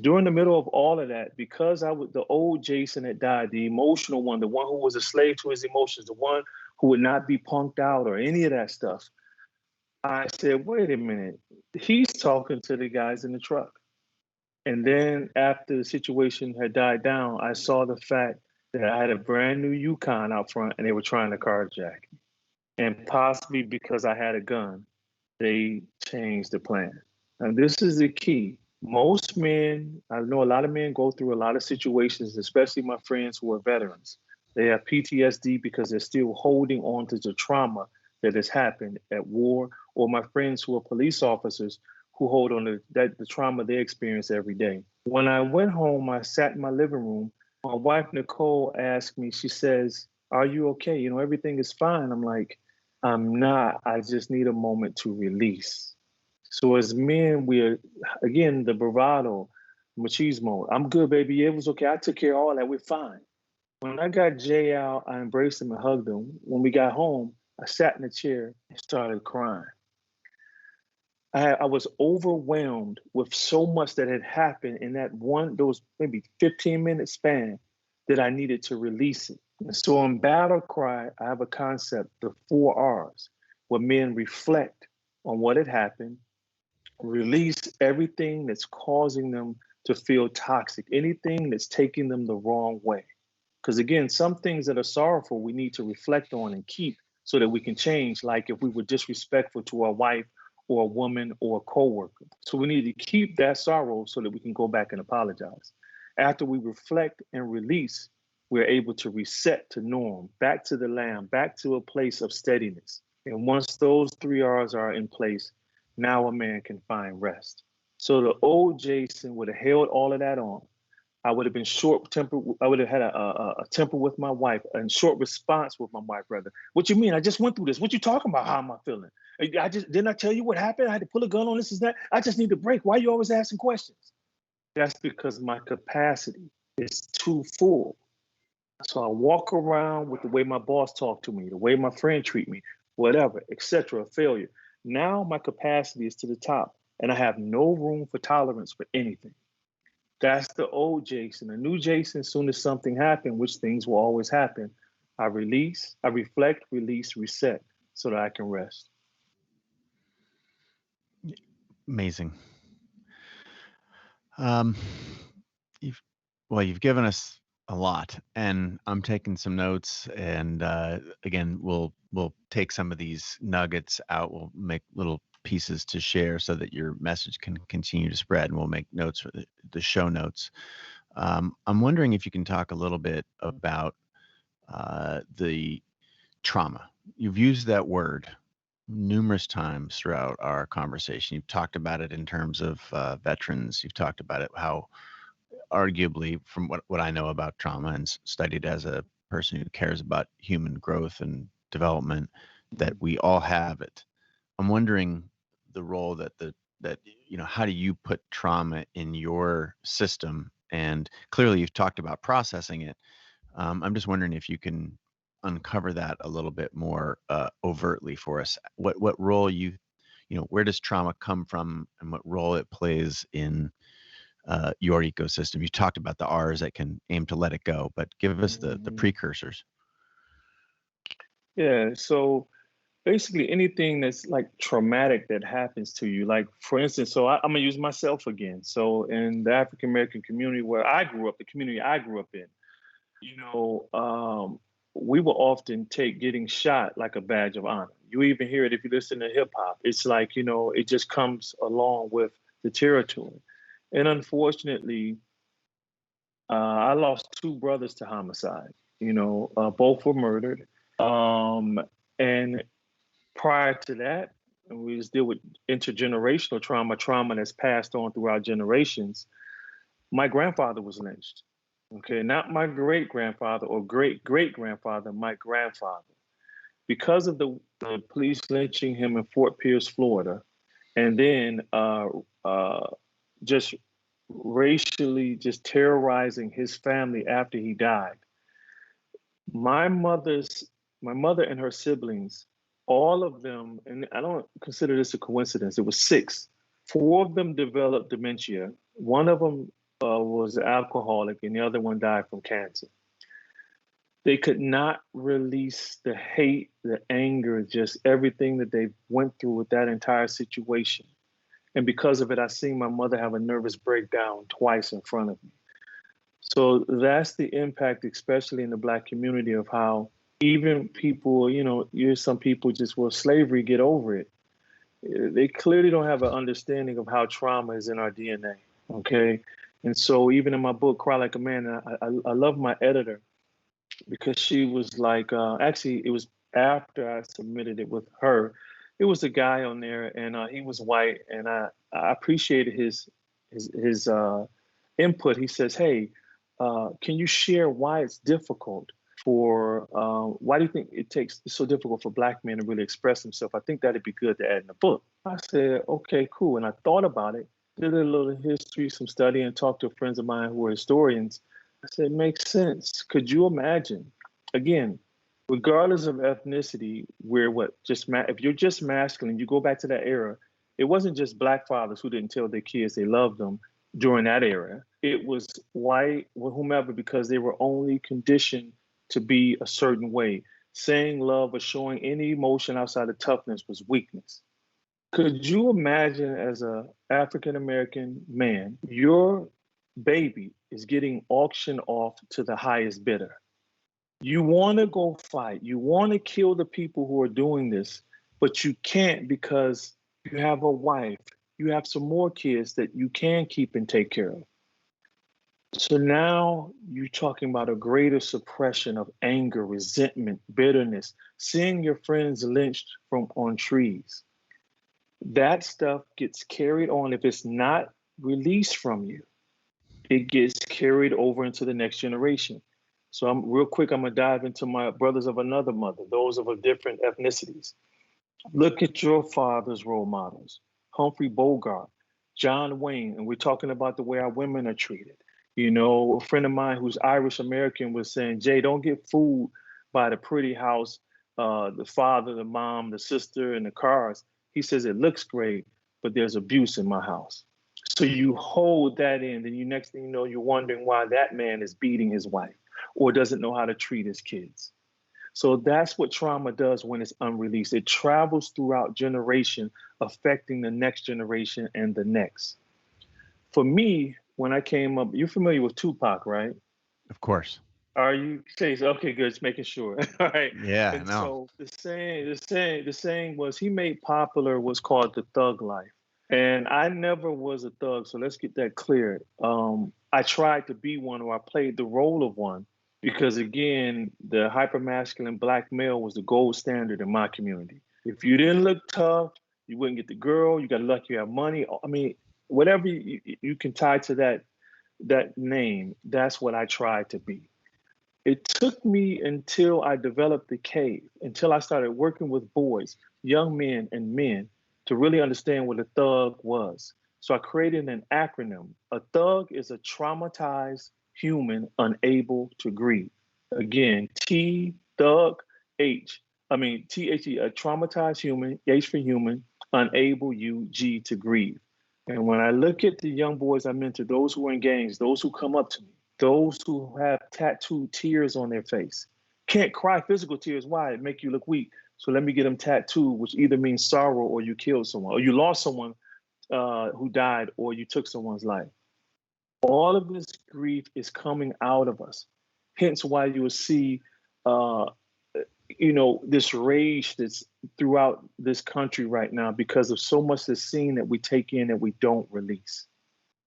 During the middle of all of that, because the old Jason that died, the emotional one, the one who was a slave to his emotions, the one who would not be punked out or any of that stuff, I said, wait a minute, he's talking to the guys in the truck. And then after the situation had died down, I saw the fact that I had a brand new Yukon out front and they were trying to carjack me. And possibly because I had a gun, they changed the plan. And this is the key. Most men, I know a lot of men go through a lot of situations, especially my friends who are veterans. They have PTSD because they're still holding on to the trauma that has happened at war, or my friends who are police officers who hold on to the trauma they experience every day. When I went home, I sat in my living room. My wife, Nicole, asked me, she says, "Are you okay? Everything is fine." I'm like, "I'm not. I just need a moment to release." So as men, we're, again, the bravado, machismo. "I'm good, baby. It was okay. I took care of all that. We're fine." When I got Jay out, I embraced him and hugged him. When we got home, I sat in a chair and started crying. I was overwhelmed with so much that had happened in those maybe 15-minute span that I needed to release it. And so in Battle Cry, I have a concept, the 4 R's, where men reflect on what had happened, release everything that's causing them to feel toxic, anything that's taking them the wrong way. Because again, some things that are sorrowful, we need to reflect on and keep so that we can change, like if we were disrespectful to our wife or a woman or a coworker. So we need to keep that sorrow so that we can go back and apologize. After we reflect and release, we're able to reset to norm, back to the lamb, back to a place of steadiness. And once those 3 R's are in place, now a man can find rest. So the old Jason would have held all of that on. I would have been short-tempered. I would have had a temper with my wife, and short response with my wife, rather. "What you mean? I just went through this. What you talking about? How am I feeling? Didn't I tell you what happened? I had to pull a gun on this and that. I just need a break. Why are you always asking questions?" That's because my capacity is too full. So I walk around with the way my boss talked to me, the way my friend treat me, whatever, etc. Failure. Now my capacity is to the top, and I have no room for tolerance for anything. That's the old Jason. The new Jason, as soon as something happened, which things will always happen, I release, I reflect, release, reset, so that I can rest. Amazing. Um, you've given us a lot, and I'm taking some notes. And again, we'll take some of these nuggets out. We'll make little pieces to share so that your message can continue to spread, and we'll make notes for the show notes. I'm wondering if you can talk a little bit about the trauma. You've used that word numerous times throughout our conversation. You've talked about it in terms of veterans. You've talked about it, how arguably, from what I know about trauma and studied as a person who cares about human growth and development, that we all have it. I'm wondering the role that how do you put trauma in your system And clearly you've talked about processing it. I'm just wondering if you can uncover that a little bit more overtly for us. What role where does trauma come from, and what role it plays in your ecosystem? You talked about the R's that can aim to let it go, but give us the precursors. Yeah, so basically anything that's like traumatic that happens to you, like for instance, so I'm gonna use myself again. So in the African American community where I grew up, the community I grew up in, you know, we will often take getting shot like a badge of honor. You even hear it if you listen to hip hop. It's like, it just comes along with the territory. And unfortunately, I lost two brothers to homicide. Both were murdered. And prior to that, we just deal with intergenerational trauma that's passed on throughout generations. My grandfather was lynched. Okay, not my great grandfather or great great grandfather, my grandfather. Because of the police lynching him in Fort Pierce, Florida, and then just racially just terrorizing his family after he died. My mother and her siblings, all of them, and I don't consider this a coincidence, it was six. Four of them developed dementia. One of them was an alcoholic, and the other one died from cancer. They could not release the hate, the anger, just everything that they went through with that entire situation. And because of it, I seen my mother have a nervous breakdown twice in front of me. So that's the impact, especially in the Black community, of how even people, some people just, well, slavery, get over it. They clearly don't have an understanding of how trauma is in our DNA, okay? And so even in my book, Cry Like a Man, I love my editor because she was like, actually, it was after I submitted it with her. It was a guy on there, and he was white, and I appreciated his input. He says, "Hey, can you share why it's difficult for why do you think it's so difficult for Black men to really express themselves? I think that'd be good to add in the book." I said, "Okay, cool," and I thought about it, did a little history, some study, and talked to friends of mine who are historians. I said, makes sense. Could you imagine, again, regardless of ethnicity, where if you're just masculine, you go back to that era, it wasn't just Black fathers who didn't tell their kids they loved them during that era. It was white or whomever, because they were only conditioned to be a certain way. Saying love or showing any emotion outside of toughness was weakness. Could you imagine, as a African American man, your baby is getting auctioned off to the highest bidder? You want to go fight, you want to kill the people who are doing this, but you can't because you have a wife, you have some more kids that you can keep and take care of. So now you're talking about a greater suppression of anger, resentment, bitterness, seeing your friends lynched on trees. That stuff gets carried on. If it's not released from you, it gets carried over into the next generation. So I'm gonna dive into my brothers of another mother, those of a different ethnicities. Look at your father's role models: Humphrey Bogart, John Wayne, and we're talking about the way our women are treated. A friend of mine who's Irish American was saying, "Jay, don't get fooled by the pretty house, the father, the mom, the sister, and the cars." He says, "It looks great, but there's abuse in my house." So you hold that in, then next thing you know, you're wondering why that man is beating his wife or doesn't know how to treat his kids. So that's what trauma does when it's unreleased. It travels throughout generation, affecting the next generation and the next. For me, when I came up, you're familiar with Tupac, right? Of course. Are you, Chase? Okay, good. Just making sure. All right. Yeah, And no. so the saying was, he made popular what's called the thug life. And I never was a thug, so let's get that clear. I tried to be one, or I played the role of one, because again, the hypermasculine Black male was the gold standard in my community. If you didn't look tough, you wouldn't get the girl. You got lucky you have money. I mean, whatever you can tie to that name, that's what I tried to be. It took me until I developed the cave, until I started working with boys, young men and men, to really understand what a thug was. So I created an acronym. A thug is a traumatized human unable to grieve. Again, T, thug, THE, a traumatized human, H for human, unable, U, G, to grieve. And when I look at the young boys I mentor, those who are in gangs, those who come up to me, those who have tattooed tears on their face, can't cry physical tears. Why? It make you look weak. So let me get them tattooed, which either means sorrow or you killed someone or you lost someone who died or you took someone's life. All of this grief is coming out of us. Hence why you will see, this rage that's throughout this country right now because of so much that's seen that we take in that we don't release.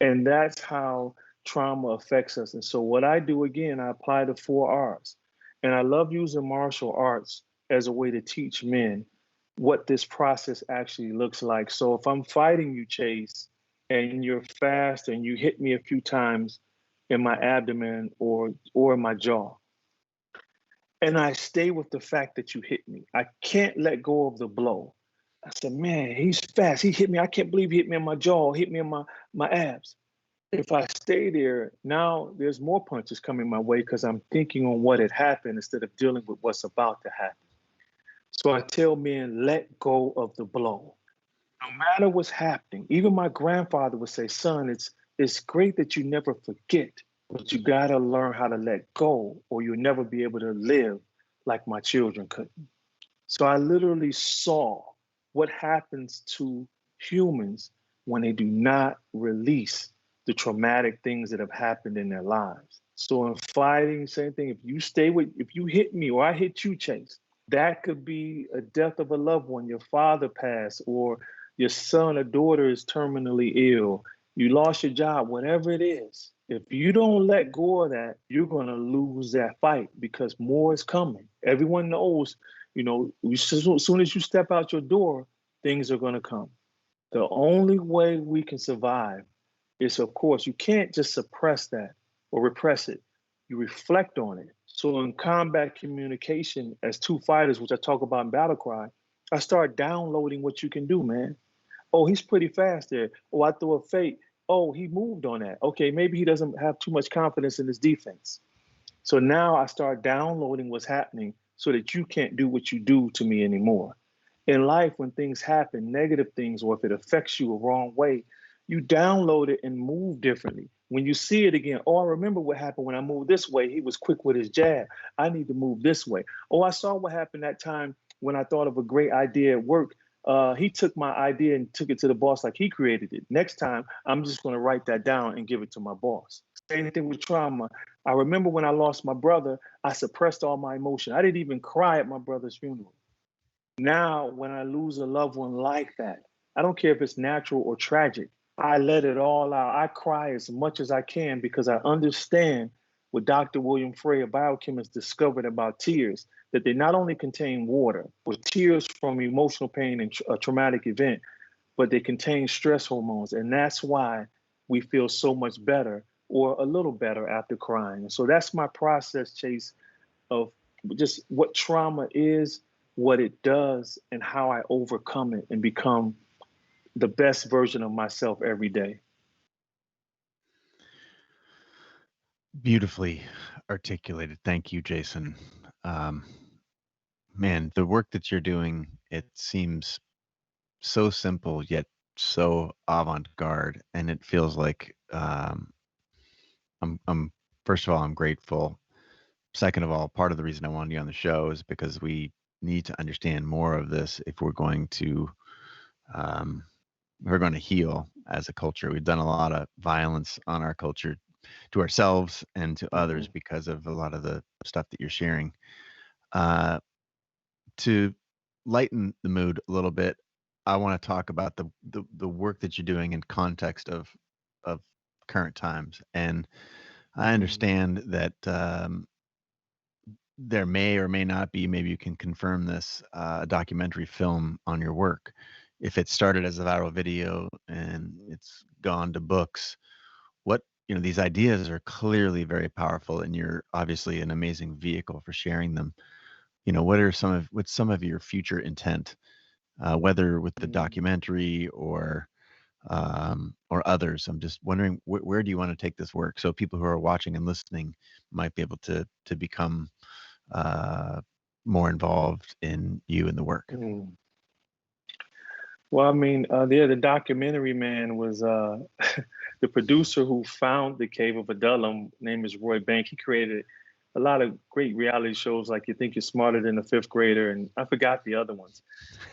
And that's how trauma affects us. And so what I do, again, I apply the 4 R's. And I love using martial arts as a way to teach men what this process actually looks like. So if I'm fighting you, Chase, and you're fast and you hit me a few times in my abdomen or in my jaw, and I stay with the fact that you hit me, I can't let go of the blow. I said, man, he's fast. He hit me. I can't believe he hit me in my jaw, hit me in my abs. If I stay there, now there's more punches coming my way because I'm thinking on what had happened instead of dealing with what's about to happen. So I tell men, let go of the blow. No matter what's happening, even my grandfather would say, son, it's great that you never forget, but you gotta learn how to let go or you'll never be able to live like my children couldn't. So I literally saw what happens to humans when they do not release the traumatic things that have happened in their lives. So in fighting, same thing, if you hit me or I hit you, Chase, that could be a death of a loved one, your father passed, or your son or daughter is terminally ill, you lost your job, whatever it is. If you don't let go of that, you're gonna lose that fight because more is coming. Everyone knows, as soon as you step out your door, things are gonna come. The only way we can survive is, of course, you can't just suppress that or repress it. You reflect on it. So in combat communication, as 2 fighters, which I talk about in Battle Cry, I start downloading what you can do, man. Oh, he's pretty fast there. Oh, I threw a fake. Oh, he moved on that. Okay, maybe he doesn't have too much confidence in his defense. So now I start downloading what's happening so that you can't do what you do to me anymore. In life, when things happen, negative things, or if it affects you a wrong way, you download it and move differently. When you see it again, oh, I remember what happened when I moved this way. He was quick with his jab. I need to move this way. Oh, I saw what happened that time when I thought of a great idea at work. He took my idea and took it to the boss like he created it. Next time, I'm just going to write that down and give it to my boss. Same thing with trauma. I remember when I lost my brother, I suppressed all my emotion. I didn't even cry at my brother's funeral. Now, when I lose a loved one like that, I don't care if it's natural or tragic, I let it all out. I cry as much as I can because I understand what Dr. William Frey, a biochemist, discovered about tears, that they not only contain water, or tears from emotional pain and a traumatic event, but they contain stress hormones. And that's why we feel so much better or a little better after crying. And so that's my process, Chase, of just what trauma is, what it does, and how I overcome it and become the best version of myself every day. Beautifully articulated. Thank you, Jason. Man, the work that you're doing, it seems so simple yet so avant-garde, and it feels like I'm first of all, I'm grateful. Second of all, part of the reason I wanted you on the show is because we need to understand more of this if we're going to heal as a culture. We've done a lot of violence on our culture to ourselves and to others because of a lot of the stuff that you're sharing. To lighten the mood a little bit, I want to talk about the work that you're doing in context of current times. And I understand that there may or may not be, maybe you can confirm this, a documentary film on your work. If it started as a viral video and it's gone to books, these ideas are clearly very powerful, and you're obviously an amazing vehicle for sharing them. What's some of your future intent, whether with the documentary or or others. I'm just wondering where do you want to take this work so people who are watching and listening might be able to become more involved in you and the work. Mm. Well, I mean, the documentary man was the producer who found the Cave of Adullam. Name is Roy Bank. He created a lot of great reality shows like You Think You're Smarter Than a Fifth Grader, and I forgot the other ones.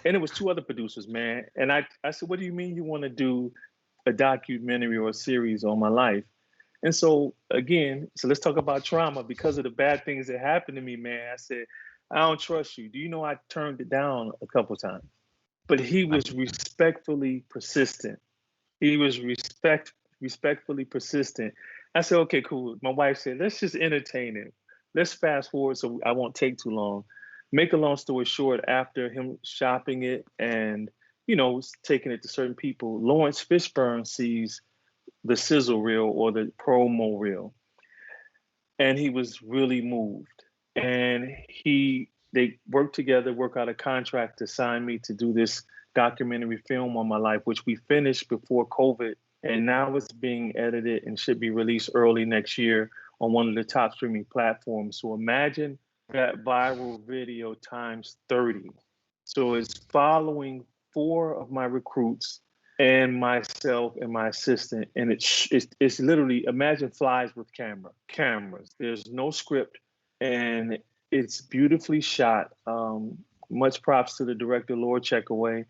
And it was two other producers, man. And I said, what do you mean you want to do a documentary or a series on my life? And so again, so let's talk about trauma. Because of the bad things that happened to me, man, I said, I don't trust you. Do you know I turned it down a couple times? But he was respectfully persistent. He was respectfully persistent. I said, okay, cool. My wife said, let's just entertain it. Let's fast forward so I won't take too long. Make a long story short, after him shopping it and, taking it to certain people, Lawrence Fishburne sees the sizzle reel or the promo reel. And he was really moved. And they worked together, work out a contract to sign me to do this documentary film on my life, which we finished before COVID. And now it's being edited and should be released early next year on one of the top streaming platforms. So imagine that viral video times 30. So it's following 4 of my recruits and myself and my assistant. And it's literally, imagine flies with cameras. There's no script, and it's beautifully shot. Much props to the director, Lord Checkaway.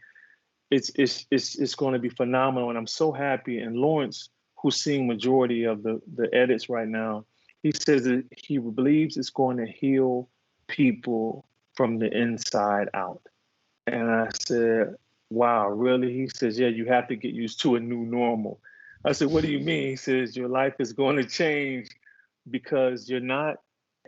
It's going to be phenomenal, and I'm so happy. And Lawrence, who's seeing majority of the edits right now, he says that he believes it's going to heal people from the inside out. And I said, wow, really? He says, yeah, you have to get used to a new normal. I said, what do you mean? He says, your life is going to change because you're not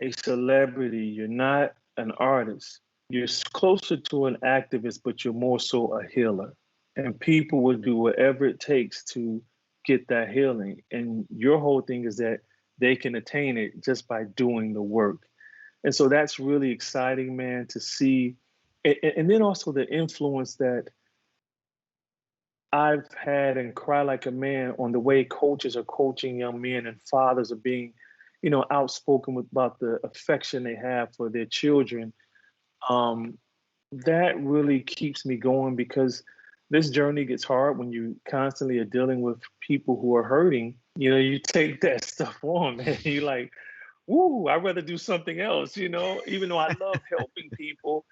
a celebrity. You're not an artist. You're closer to an activist, but you're more so a healer. And people will do whatever it takes to get that healing. And your whole thing is that they can attain it just by doing the work. And so that's really exciting, man, to see. And then also the influence that I've had in Cry Like a Man on the way coaches are coaching young men and fathers are being, outspoken about the affection they have for their children. That really keeps me going because this journey gets hard when you constantly are dealing with people who are hurting. You take that stuff on, man. You're like, woo, I'd rather do something else, even though I love helping people.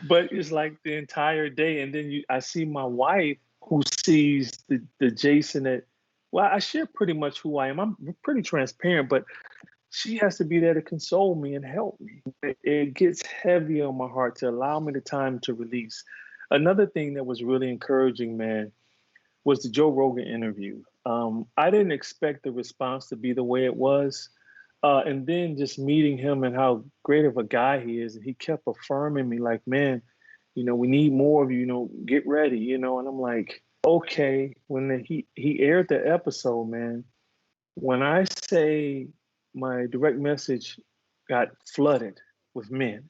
But it's like the entire day. And then I see my wife who sees the Jason that, well, I share pretty much who I am. I'm pretty transparent, but she has to be there to console me and help me. It gets heavy on my heart to allow me the time to release. Another thing that was really encouraging, man, was the Joe Rogan interview. I didn't expect the response to be the way it was. And then just meeting him and how great of a guy he is. And he kept affirming me like, man, we need more of you, get ready, and I'm like, okay. When he aired the episode, man, when I say my direct message got flooded with men,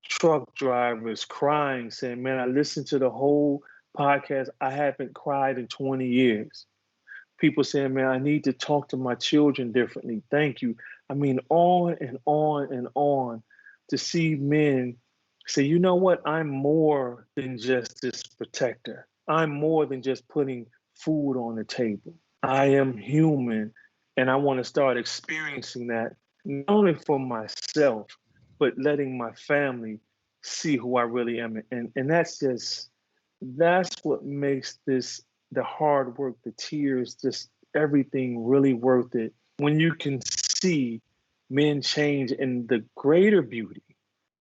truck drivers crying, saying, man, I listened to the whole podcast. I haven't cried in 20 years. People saying, man, I need to talk to my children differently. Thank you. I mean, on and on and on, to see men say, you know what? I'm more than just this protector. I'm more than just putting food on the table. I am human, and I want to start experiencing that, not only for myself, but letting my family see who I really am. And that's what makes the hard work, the tears, just everything really worth it. When you can see men change, and the greater beauty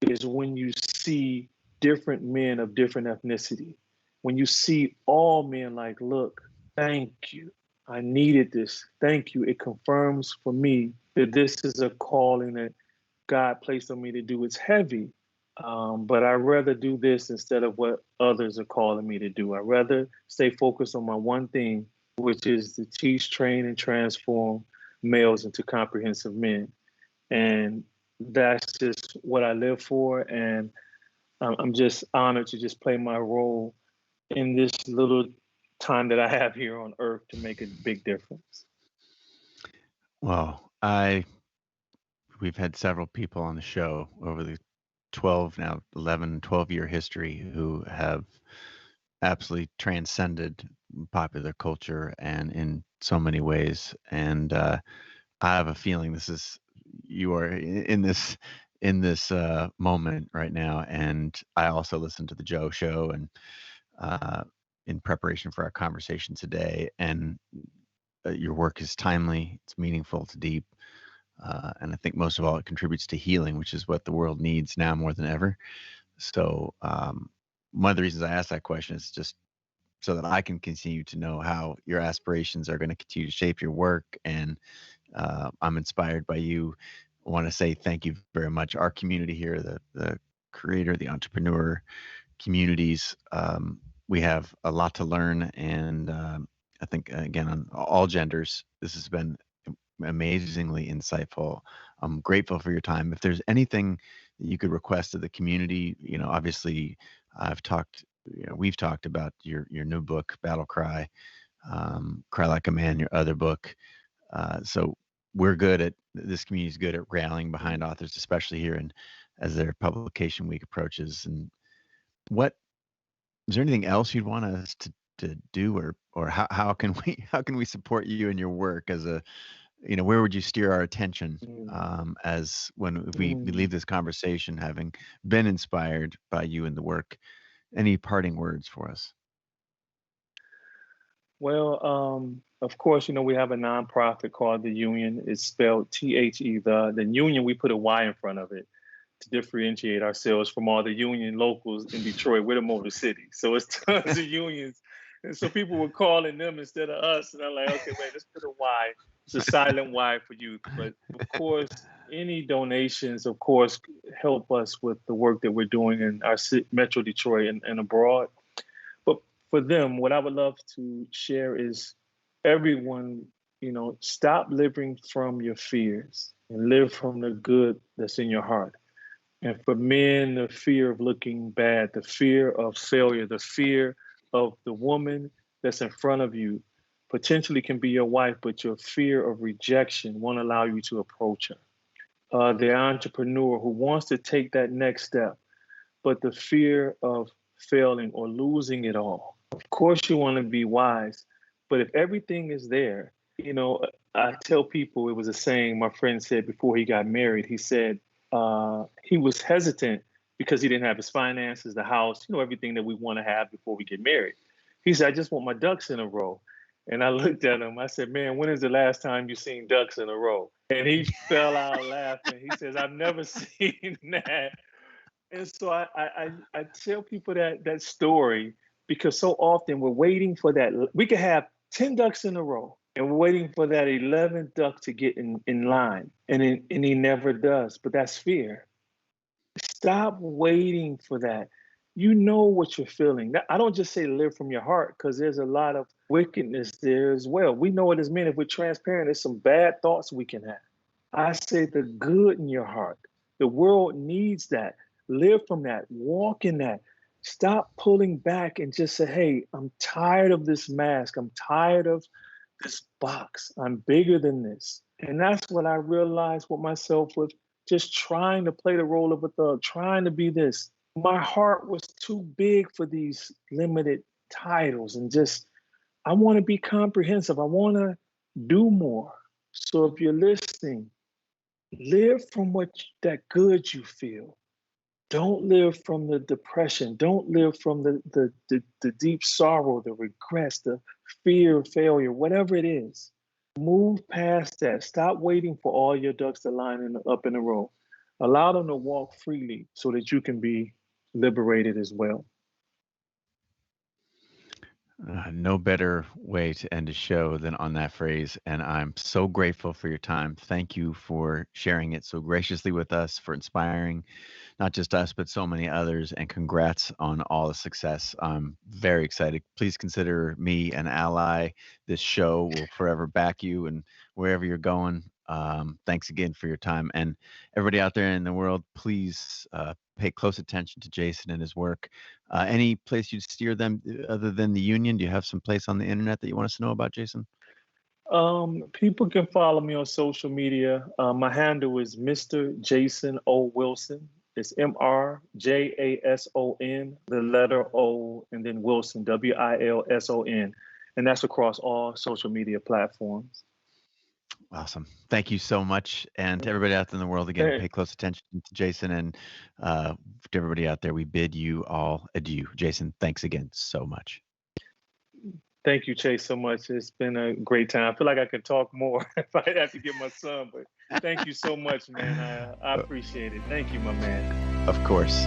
is when you see different men of different ethnicity. When you see all men like, look, thank you. I needed this. Thank you. It confirms for me that this is a calling that God placed on me to do. It's heavy, but I'd rather do this instead of what others are calling me to do. I'd rather stay focused on my one thing, which is to teach, train, and transform males into comprehensive men. And that's just what I live for. And I'm just honored to just play my role in this little time that I have here on earth to make a big difference. Well, we've had several people on the show over the 12 year history who have absolutely transcended popular culture and in so many ways. And I have a feeling you are in this moment right now. And I also listened to the Joe show and in preparation for our conversation today. And your work is timely, it's meaningful, it's deep. And I think most of all, it contributes to healing, which is what the world needs now more than ever. So one of the reasons I asked that question is just so that I can continue to know how your aspirations are going to continue to shape your work. And I'm inspired by you. I want to say thank you very much. Our community here, the creator, the entrepreneur communities, we have a lot to learn. And I think, again, on all genders, this has been amazingly insightful. I'm grateful for your time. If there's anything that you could request of the community, obviously we've talked about your new book, Battle Cry, Cry Like a Man, your other book. So this community is good at rallying behind authors, especially here and as their publication week approaches. And is there anything else you'd want us to do, or how can we support you in your work as a, where would you steer our attention as if we leave this conversation having been inspired by you and the work? Any parting words for us? Well, of course, we have a nonprofit called the Union. It's spelled THE. The Union, we put a Y in front of it to differentiate ourselves from all the union locals in Detroit. We're the Motor City. So it's tons of unions. And so people were calling them instead of us. And I'm like, okay, wait, let's put a Y. It's a silent Y for youth. But of course, any donations, of course, help us with the work that we're doing in our Metro Detroit and abroad. But for them, what I would love to share is everyone, stop living from your fears and live from the good that's in your heart. And for men, the fear of looking bad, the fear of failure, the fear of the woman that's in front of you potentially can be your wife, but your fear of rejection won't allow you to approach her. The entrepreneur who wants to take that next step, but the fear of failing or losing it all. Of course, you want to be wise, but if everything is there, I tell people, it was a saying my friend said before he got married. He said, he was hesitant because he didn't have his finances, the house, everything that we want to have before we get married. He said, I just want my ducks in a row. And I looked at him, I said, man, when is the last time you seen ducks in a row? And he fell out laughing. He says, I've never seen that. And so I tell people that story because so often we're waiting for that. We could have 10 ducks in a row and we're waiting for that 11th duck to get in line. And he never does, but that's fear. Stop waiting for that. You know what you're feeling. I don't just say live from your heart because there's a lot of wickedness there as well. We know it as men. If we're transparent, there's some bad thoughts we can have. I say the good in your heart. The world needs that. Live from that. Walk in that. Stop pulling back and just say, hey, I'm tired of this mask. I'm tired of this box. I'm bigger than this. And that's what I realized with myself with just trying to play the role of a thug, trying to be this. My heart was too big for these limited titles and just, I want to be comprehensive. I want to do more. So if you're listening, live from that good you feel. Don't live from the depression. Don't live from the deep sorrow, the regrets, the fear of failure, whatever it is. Move past that. Stop waiting for all your ducks to line up in a row. Allow them to walk freely so that you can be liberated as well. No better way to end a show than on that phrase. And I'm so grateful for your time. Thank you for sharing it so graciously with us, for inspiring not just us, but so many others. And congrats on all the success. I'm very excited. Please consider me an ally. This show will forever back you and wherever you're going. Thanks again for your time. And everybody out there in the world, please pay close attention to Jason and his work. Any place you'd steer them other than the Union? Do you have some place on the internet that you want us to know about, Jason? People can follow me on social media. My handle is Mr. Jason O. Wilson. It's MrJason, the letter O, and then Wilson, Wilson. And that's across all social media platforms. Awesome. Thank you so much. And to everybody out there in the world, again, pay close attention to Jason. And to everybody out there, we bid you all adieu. Jason, thanks again so much. Thank you, Chase, so much. It's been a great time. I feel like I could talk more if I had to get my son, but thank you so much, man. I appreciate it. Thank you, my man. Of course.